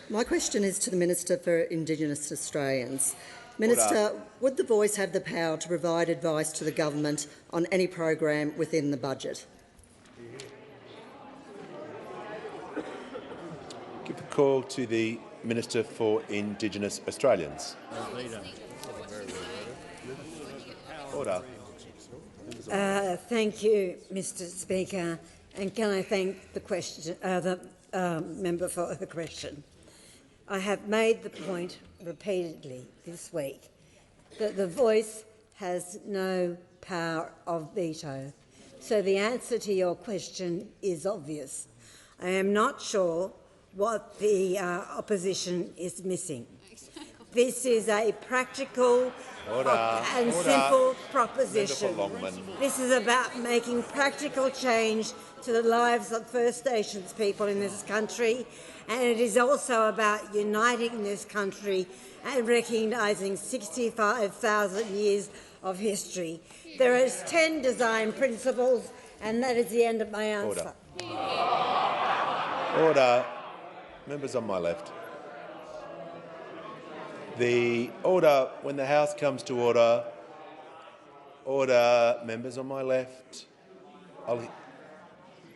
My question is to the Minister for Indigenous Australians. Minister, would The Voice have the power to provide advice to the government on any program within the budget? Give the call to the Minister for Indigenous Australians. Order. Thank you, Mr Speaker, and can I thank the member for her question. I have made the point repeatedly this week that The Voice has no power of veto, so the answer to your question is obvious. I am not sure what the opposition is missing. This is a practical and simple proposition. This is about making practical change to the lives of First Nations people in this country, and it is also about uniting this country and recognising 65,000 years of history. There is 10 design principles, and that is the end of my answer. Order. Members on my left. The order, when the House comes to order, members on my left,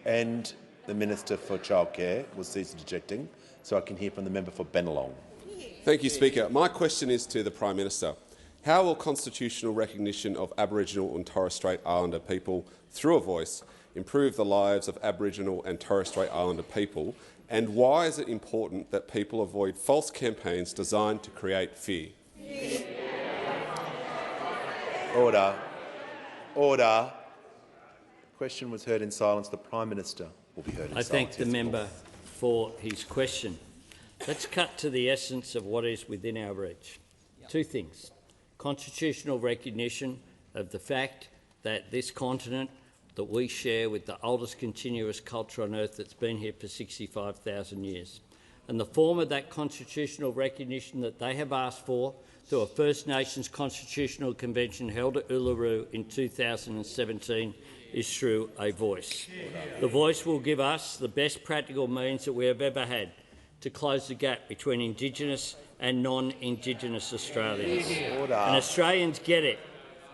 and the Minister for Childcare will cease dejecting, so I can hear from the member for Bennelong. Thank you, Speaker. My question is to the Prime Minister. How will constitutional recognition of Aboriginal and Torres Strait Islander people through A Voice improve the lives of Aboriginal and Torres Strait Islander people, and why is it important that people avoid false campaigns designed to create fear? Order. Order. The question was heard in silence. The Prime Minister will be heard in silence. I thank the member for his question. Let's cut to the essence of what is within our reach. Two things. Constitutional recognition of the fact that this continent that we share with the oldest continuous culture on earth that's been here for 65,000 years. And the form of that constitutional recognition that they have asked for through a First Nations Constitutional Convention held at Uluru in 2017 is through A Voice. The Voice will give us the best practical means that we have ever had to close the gap between Indigenous and non-Indigenous Australians. And Australians get it,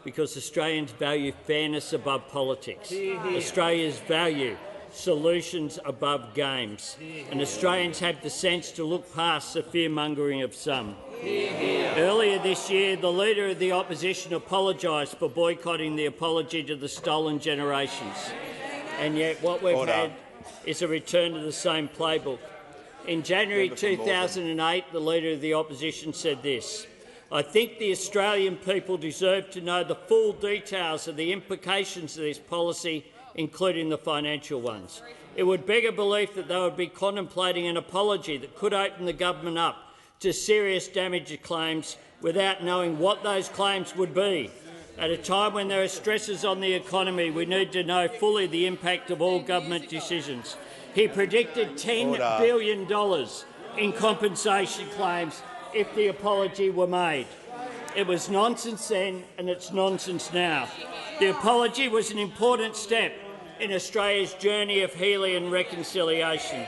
because Australians value fairness above politics. Australians value solutions above games. And Australians have the sense to look past the fear-mongering of some. Earlier this year, the Leader of the Opposition apologised for boycotting the apology to the stolen generations. And yet what we've had is a return to the same playbook. In January 2008, the Leader of the Opposition said this: "I think the Australian people deserve to know the full details of the implications of this policy, including the financial ones. It would beg a belief that they would be contemplating an apology that could open the government up to serious damage claims without knowing what those claims would be. At a time when there are stresses on the economy, we need to know fully the impact of all government decisions." He predicted $10 billion in compensation claims if the apology were made. It was nonsense then, and it's nonsense now. The apology was an important step in Australia's journey of healing and reconciliation.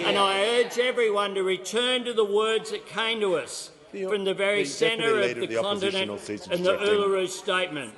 And I urge everyone to return to the words that came to us from the very centre of the continent and the Uluru Statement.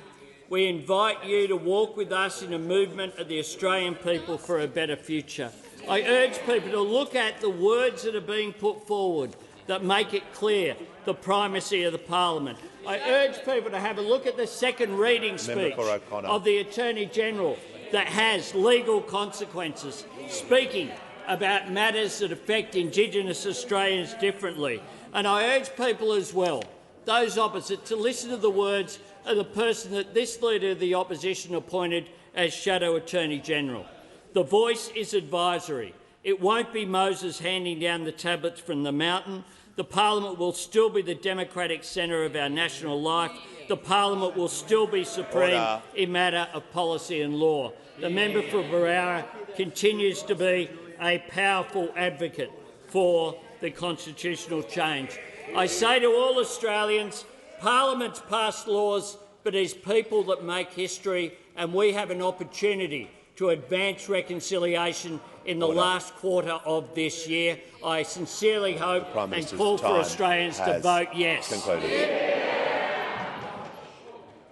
We invite you to walk with us in a movement of the Australian people for a better future. I urge people to look at the words that are being put forward that make it clear the primacy of the parliament. I urge people to have a look at the second reading speech of the Attorney-General that has legal consequences, speaking about matters that affect Indigenous Australians differently. And I urge people as well, those opposite, to listen to the words of the person that this Leader of the Opposition appointed as Shadow Attorney-General. The Voice is advisory. It won't be Moses handing down the tablets from the mountain. The parliament will still be the democratic centre of our national life, the parliament will still be supreme Order. in matter of policy and law. The member for Barara continues to be a powerful advocate for the constitutional change. I say to all Australians, parliaments pass laws, but it's people that make history, and we have an opportunity to advance reconciliation in the last quarter of this year. I sincerely hope and call for Australians to vote yes. Concluded.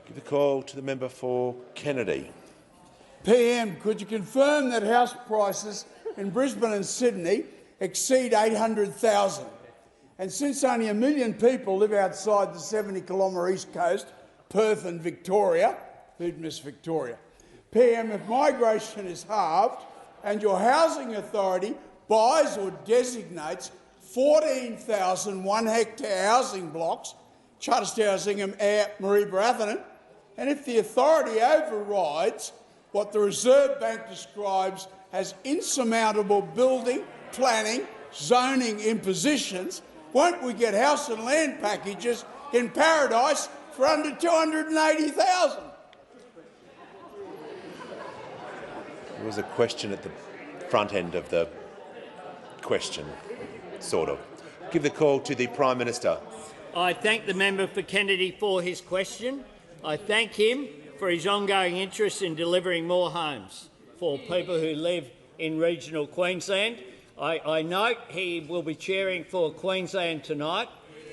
Give the call to the member for Kennedy. PM, could you confirm that house prices in Brisbane and Sydney exceed 800,000? And since only 1 million people live outside the 70-kilometre east coast, Perth and Victoria, who'd miss Victoria? PM, if migration is halved and your housing authority buys or designates 14,000 one-hectare housing blocks, Charterstone Housing, Marie Barathenon, and if the authority overrides what the Reserve Bank describes as insurmountable building, planning, zoning impositions, won't we get house and land packages in Paradise for under 280,000? There was a question at the front end of the question, sort of. Give the call to the Prime Minister. I thank the member for Kennedy for his question. I thank him for his ongoing interest in delivering more homes for people who live in regional Queensland. I note he will be chairing for Queensland tonight,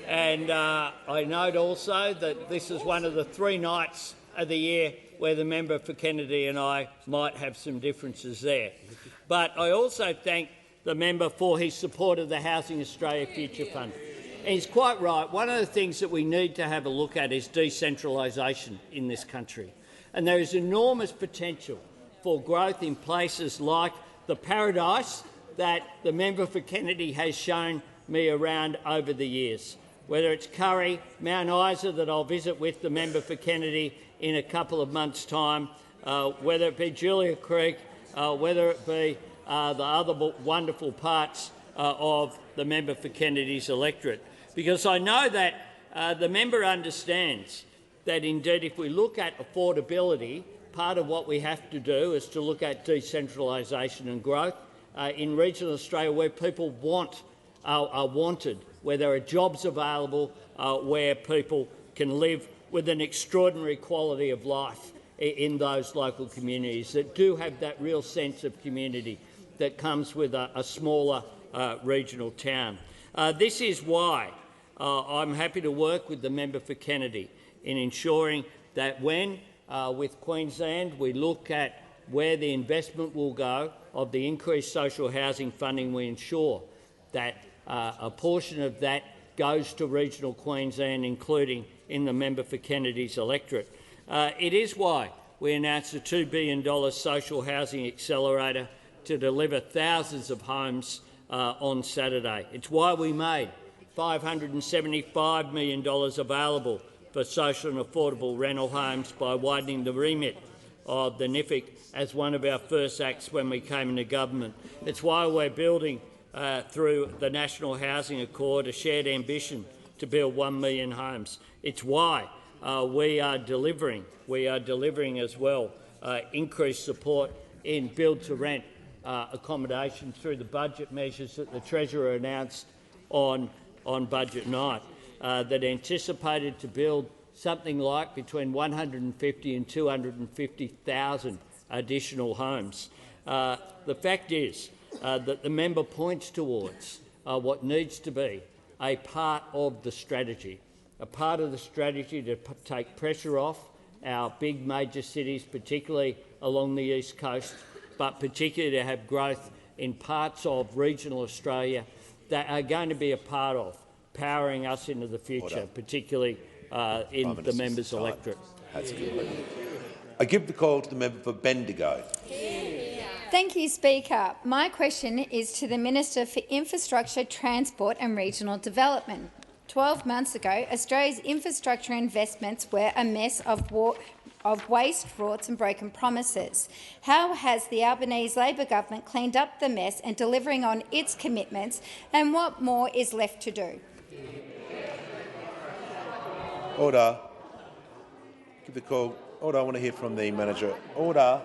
and I note also that this is one of the 3 nights of the year where the member for Kennedy and I might have some differences there. But I also thank the member for his support of the Housing Australia Future Fund. And he's quite right. One of the things that we need to have a look at is decentralisation in this country. And there is enormous potential for growth in places like the Paradise that the member for Kennedy has shown me around over the years, whether it's Curry, Mount Isa that I'll visit with the member for Kennedy in a couple of months' time, whether it be Julia Creek, whether it be the other wonderful parts of the member for Kennedy's electorate. Because I know that the member understands that indeed if we look at affordability, part of what we have to do is to look at decentralisation and growth in regional Australia where people are wanted, where there are jobs available, where people can live with an extraordinary quality of life in those local communities that do have that real sense of community that comes with a smaller regional town. This is why I'm happy to work with the member for Kennedy in ensuring that when, with Queensland, we look at where the investment will go of the increased social housing funding, we ensure that a portion of that goes to regional Queensland, including in the member for Kennedy's electorate. It is why we announced a $2 billion social housing accelerator to deliver thousands of homes on Saturday. It's why we made $575 million available for social and affordable rental homes by widening the remit of the NIFIC as one of our first acts when we came into government. It's why we're building, through the National Housing Accord, a shared ambition to build 1 million homes. It's why we are delivering as well increased support in build-to-rent accommodation through the budget measures that the Treasurer announced on budget night, that anticipated to build something like between 150 and 250,000 additional homes. The fact is that the member points towards what needs to be a part of the strategy, to take pressure off our big major cities, particularly along the east coast, but particularly to have growth in parts of regional Australia that are going to be a part of powering us into the future, particularly in the member's electorate. That's good. I give the call to the member for Bendigo. Thank you, Speaker. My question is to the Minister for Infrastructure, Transport and Regional Development. 12 months ago, Australia's infrastructure investments were a mess of waste, frauds and broken promises. How has the Albanese Labor government cleaned up the mess and delivering on its commitments, and what more is left to do? Order. Give the call. Order. I want to hear from the manager. Order.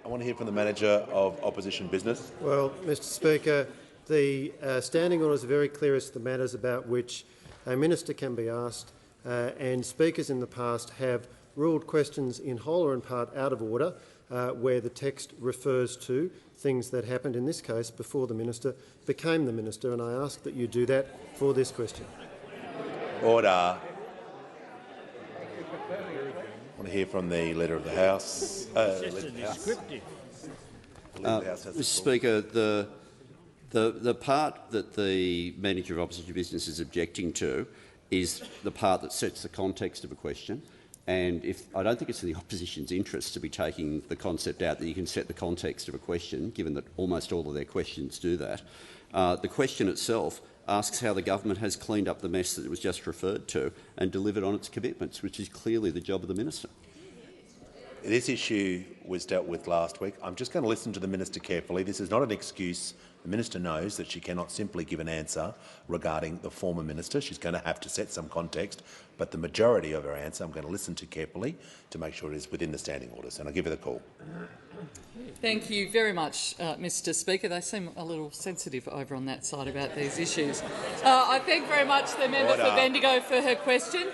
I want to hear from the manager of opposition business. Well, Mr Speaker, the standing orders are very clear as to the matters about which a minister can be asked, and speakers in the past have ruled questions in whole or in part out of order where the text refers to things that happened, in this case, before the minister became the minister, and I ask that you do that for this question. Order. I want to hear from the Leader of the House. Mr Speaker, the part that the Manager of Opposition Business is objecting to is the part that sets the context of a question. And I don't think it's in the opposition's interest to be taking the concept out that you can set the context of a question, given that almost all of their questions do that. The question itself asks how the government has cleaned up the mess that it was just referred to and delivered on its commitments, which is clearly the job of the minister. This issue was dealt with last week. I'm just going to listen to the minister carefully. This is not an excuse. The minister knows that she cannot simply give an answer regarding the former minister. She's going to have to set some context, but the majority of her answer I'm going to listen to carefully to make sure it is within the standing orders, and I'll give her the call. Thank you very much, Mr Speaker. They seem a little sensitive over on that side about these issues. I thank very much the member for Bendigo for her question.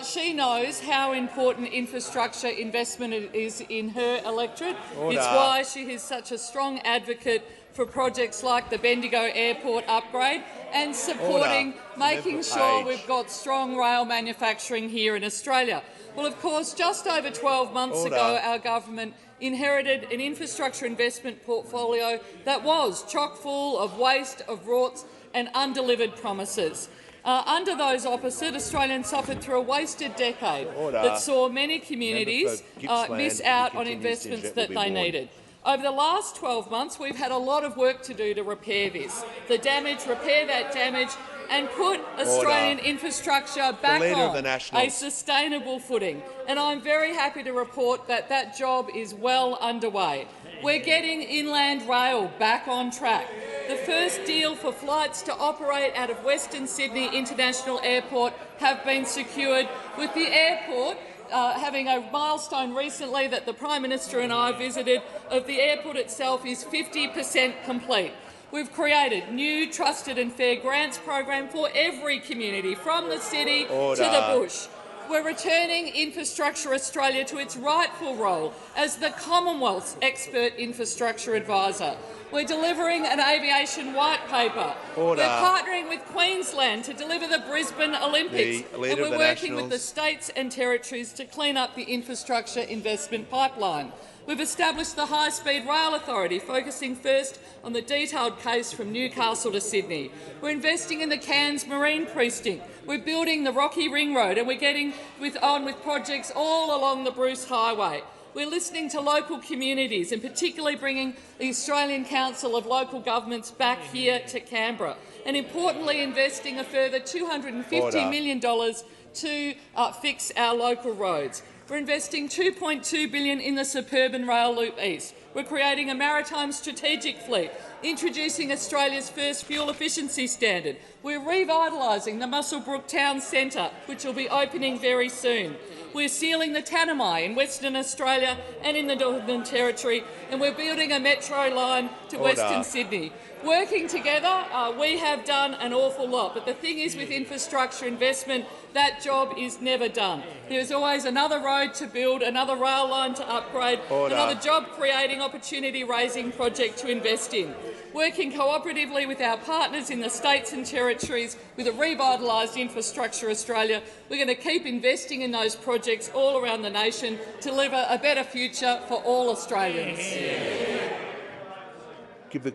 She knows how important infrastructure investment is in her electorate. It's why she is such a strong advocate for projects like the Bendigo Airport upgrade and supporting making sure we've got strong rail manufacturing here in Australia. Well, of course, just over 12 months ago, our government inherited an infrastructure investment portfolio that was chock full of waste, of rorts and undelivered promises. Under those opposite, Australians suffered through a wasted decade that saw many communities miss out on investments that they needed. Over the last 12 months, we've had a lot of work to do to repair this. The damage, repair that damage and put Australian infrastructure back on a sustainable footing. And I'm very happy to report that that job is well underway. We're getting inland rail back on track. The first deal for flights to operate out of Western Sydney International Airport have been secured, with the airport having a milestone recently that the Prime Minister and I visited of the airport itself is 50% complete. We've created new trusted and fair grants program for every community, from the city to the bush. We're returning Infrastructure Australia to its rightful role as the Commonwealth's expert infrastructure advisor. We're delivering an aviation white paper. We're partnering with Queensland to deliver the Brisbane Olympics. And we're working with the states and territories to clean up the infrastructure investment pipeline. We've established the High Speed Rail Authority, focusing first on the detailed case from Newcastle to Sydney. We're investing in the Cairns Marine Precinct. We're building the Rocky Ring Road, and we're getting on with projects all along the Bruce Highway. We're listening to local communities and particularly bringing the Australian Council of Local Governments back here to Canberra, and importantly investing a further $250 million to fix our local roads. We're investing $2.2 billion in the Suburban Rail Loop East. We're creating a maritime strategic fleet, introducing Australia's first fuel efficiency standard. We're revitalising the Muswellbrook Town Centre, which will be opening very soon. We're sealing the Tanami in Western Australia and in the Northern Territory, and we're building a metro line to Western Sydney. Working together, we have done an awful lot, but the thing is, with infrastructure investment, that job is never done. There's always another road to build, another rail line to upgrade, another job-creating, opportunity-raising project to invest in. Working cooperatively with our partners in the states and territories with a revitalised Infrastructure Australia, we're going to keep investing in those projects all around the nation to deliver a better future for all Australians. Give the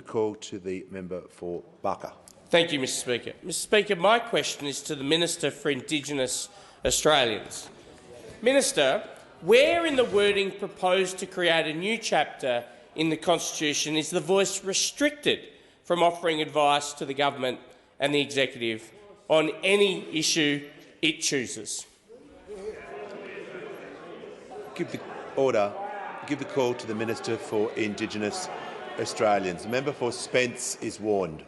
call to the member for Barker. Thank you, Mr Speaker. Mr Speaker, my question is to the Minister for Indigenous Australians. Minister, where in the wording proposed to create a new chapter in the Constitution is the voice restricted from offering advice to the government and the executive on any issue it chooses? Give the call to the Minister for Indigenous Australians. The member for Spence is warned.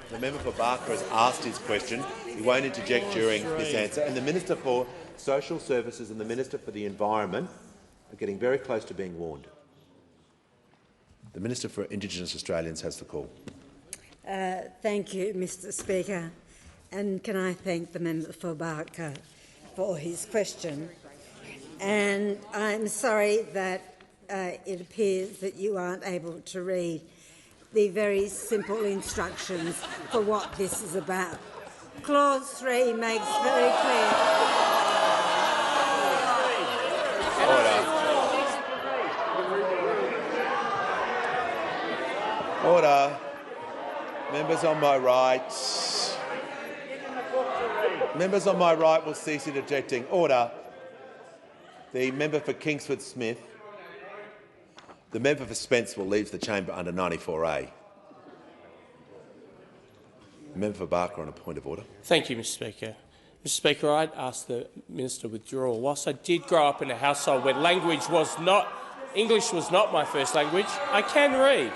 The member for Barker has asked his question. He won't interject during this answer. And the Minister for Social Services and the Minister for the Environment are getting very close to being warned. The Minister for Indigenous Australians has the call. Thank you, Mr Speaker. And can I thank the member for Barker for his question. And I'm sorry that it appears that you aren't able to read the very simple instructions for what this is about. Clause 3 makes very clear. Order. Members on my right. Members on my right will cease interjecting. Order. The member for Kingsford Smith. The member for Spence will leave the chamber under 94A. The member for Barker on a point of order. Thank you, Mr Speaker. Mr Speaker, I'd ask the minister withdrawal. Whilst I did grow up in a household where English was not my first language, I can read.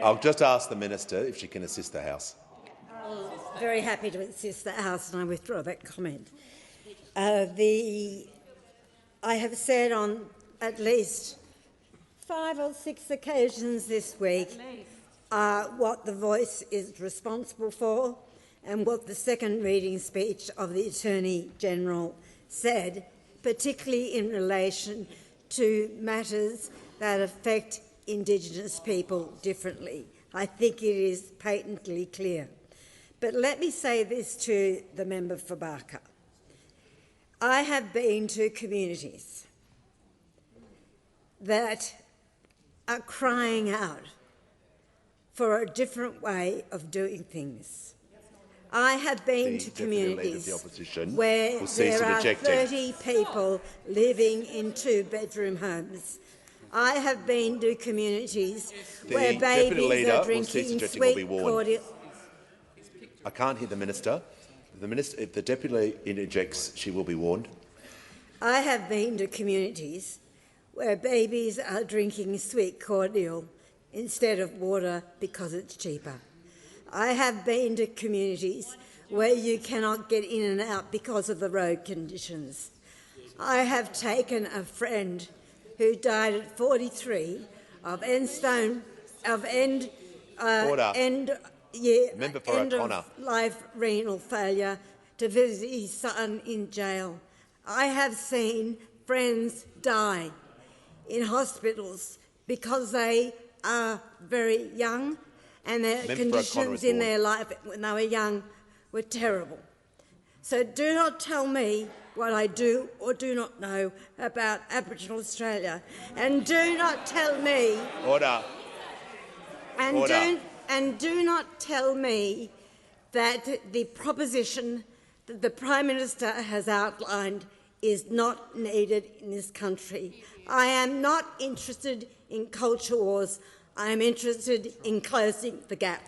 I'll just ask the minister if she can assist the House. Very happy to assist the House, and I withdraw that comment. I have said on at least 5 or 6 occasions this week what the Voice is responsible for and what the second reading speech of the Attorney-General said, particularly in relation to matters that affect Indigenous people differently. I think it is patently clear. But let me say this to the member for Barker. I have been to communities that are crying out for a different way of doing things. I have been to communities where there are 30 people living in 2-bedroom homes. I have been to communities where babies are drinking sweet cordial. I can't hear the minister. If the deputy interjects, she will be warned. I have been to communities where babies are drinking sweet cordial instead of water because it's cheaper. I have been to communities where you cannot get in and out because of the road conditions. I have taken a friend who died at 43 of end-of-life renal failure to visit his son in jail. I have seen friends die in hospitals because they are very young and their conditions in their life when they were young were terrible. So do not tell me what I do or do not know about Aboriginal Australia, and do not tell me. Order. And do not tell me that the proposition that the Prime Minister has outlined is not needed in this country. I am not interested in culture wars. I am interested in closing the gap.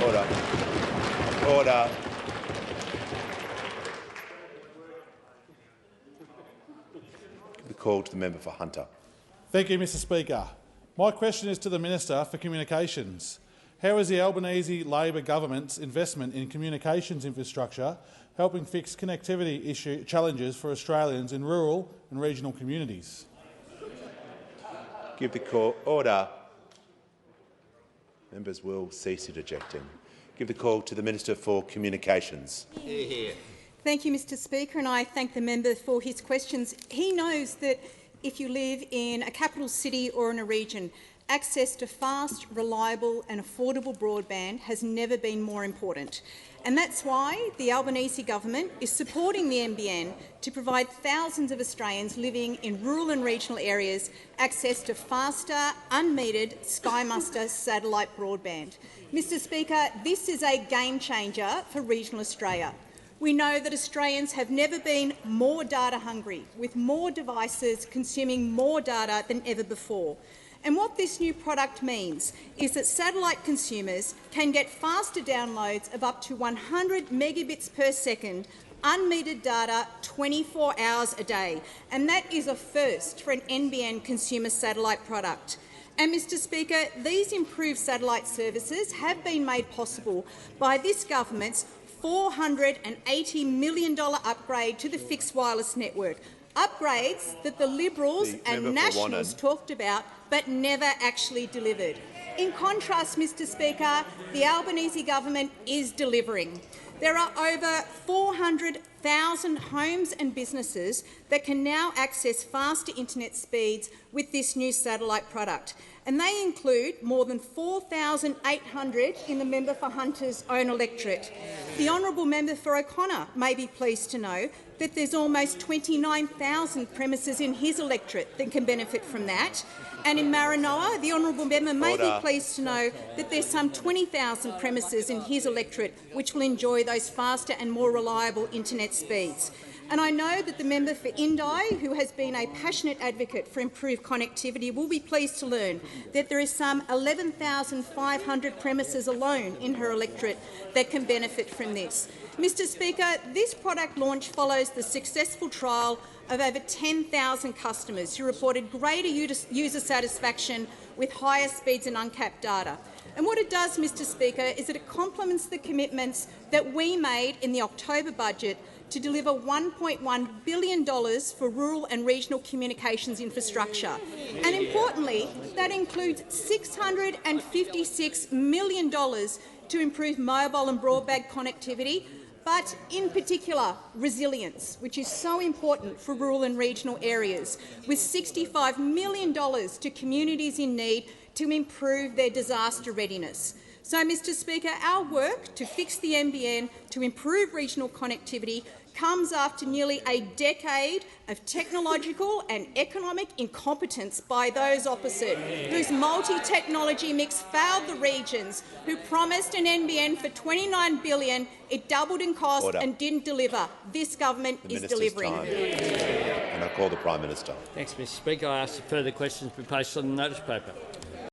Order. Order. The call to the member for Hunter. Thank you, Mr Speaker. My question is to the Minister for Communications. How is the Albanese Labor government's investment in communications infrastructure helping fix connectivity challenges for Australians in rural and regional communities? Give the call. Order. Members will cease interjecting. Give the call to the Minister for Communications. Thank you, Mr Speaker, and I thank the member for his questions. He knows that if you live in a capital city or in a region, access to fast, reliable and affordable broadband has never been more important. And that's why the Albanese government is supporting the NBN to provide thousands of Australians living in rural and regional areas access to faster, unmetered Sky Muster satellite broadband. Mr Speaker, this is a game changer for regional Australia. We know that Australians have never been more data hungry, with more devices consuming more data than ever before. And what this new product means is that satellite consumers can get faster downloads of up to 100 megabits per second unmetered data 24 hours a day, and that is a first for an NBN consumer satellite product. And, Mr Speaker, these improved satellite services have been made possible by this government's $480 million upgrade to the fixed wireless network, upgrades that the Liberals and Nationals talked about but never actually delivered. In contrast, Mr Speaker, the Albanese government is delivering. There are over 400,000 homes and businesses that can now access faster internet speeds with this new satellite product, and they include more than 4,800 in the member for Hunter's own electorate. The honourable member for O'Connor may be pleased to know that there's almost 29,000 premises in his electorate that can benefit from that. And in Maranoa, the honourable member may be pleased to know that there's some 20,000 premises in his electorate which will enjoy those faster and more reliable internet speeds. And I know that the member for Indi, who has been a passionate advocate for improved connectivity, will be pleased to learn that there is some 11,500 premises alone in her electorate that can benefit from this. Mr Speaker, this product launch follows the successful trial of over 10,000 customers who reported greater user satisfaction with higher speeds and uncapped data. And what it does, Mr Speaker, is that it complements the commitments that we made in the October budget to deliver $1.1 billion for rural and regional communications infrastructure. And importantly, that includes $656 million to improve mobile and broadband connectivity, but in particular resilience, which is so important for rural and regional areas, with $65 million to communities in need to improve their disaster readiness. So, Mr Speaker, our work to fix the NBN, to improve regional connectivity, comes after nearly a decade of technological and economic incompetence by those opposite, whose multi-technology mix failed the regions, who promised an NBN for $29 billion, it doubled in cost and didn't deliver. This government is delivering. And I call the Prime Minister. Thanks, Mr Speaker. I ask that further questions be placed on the notice paper.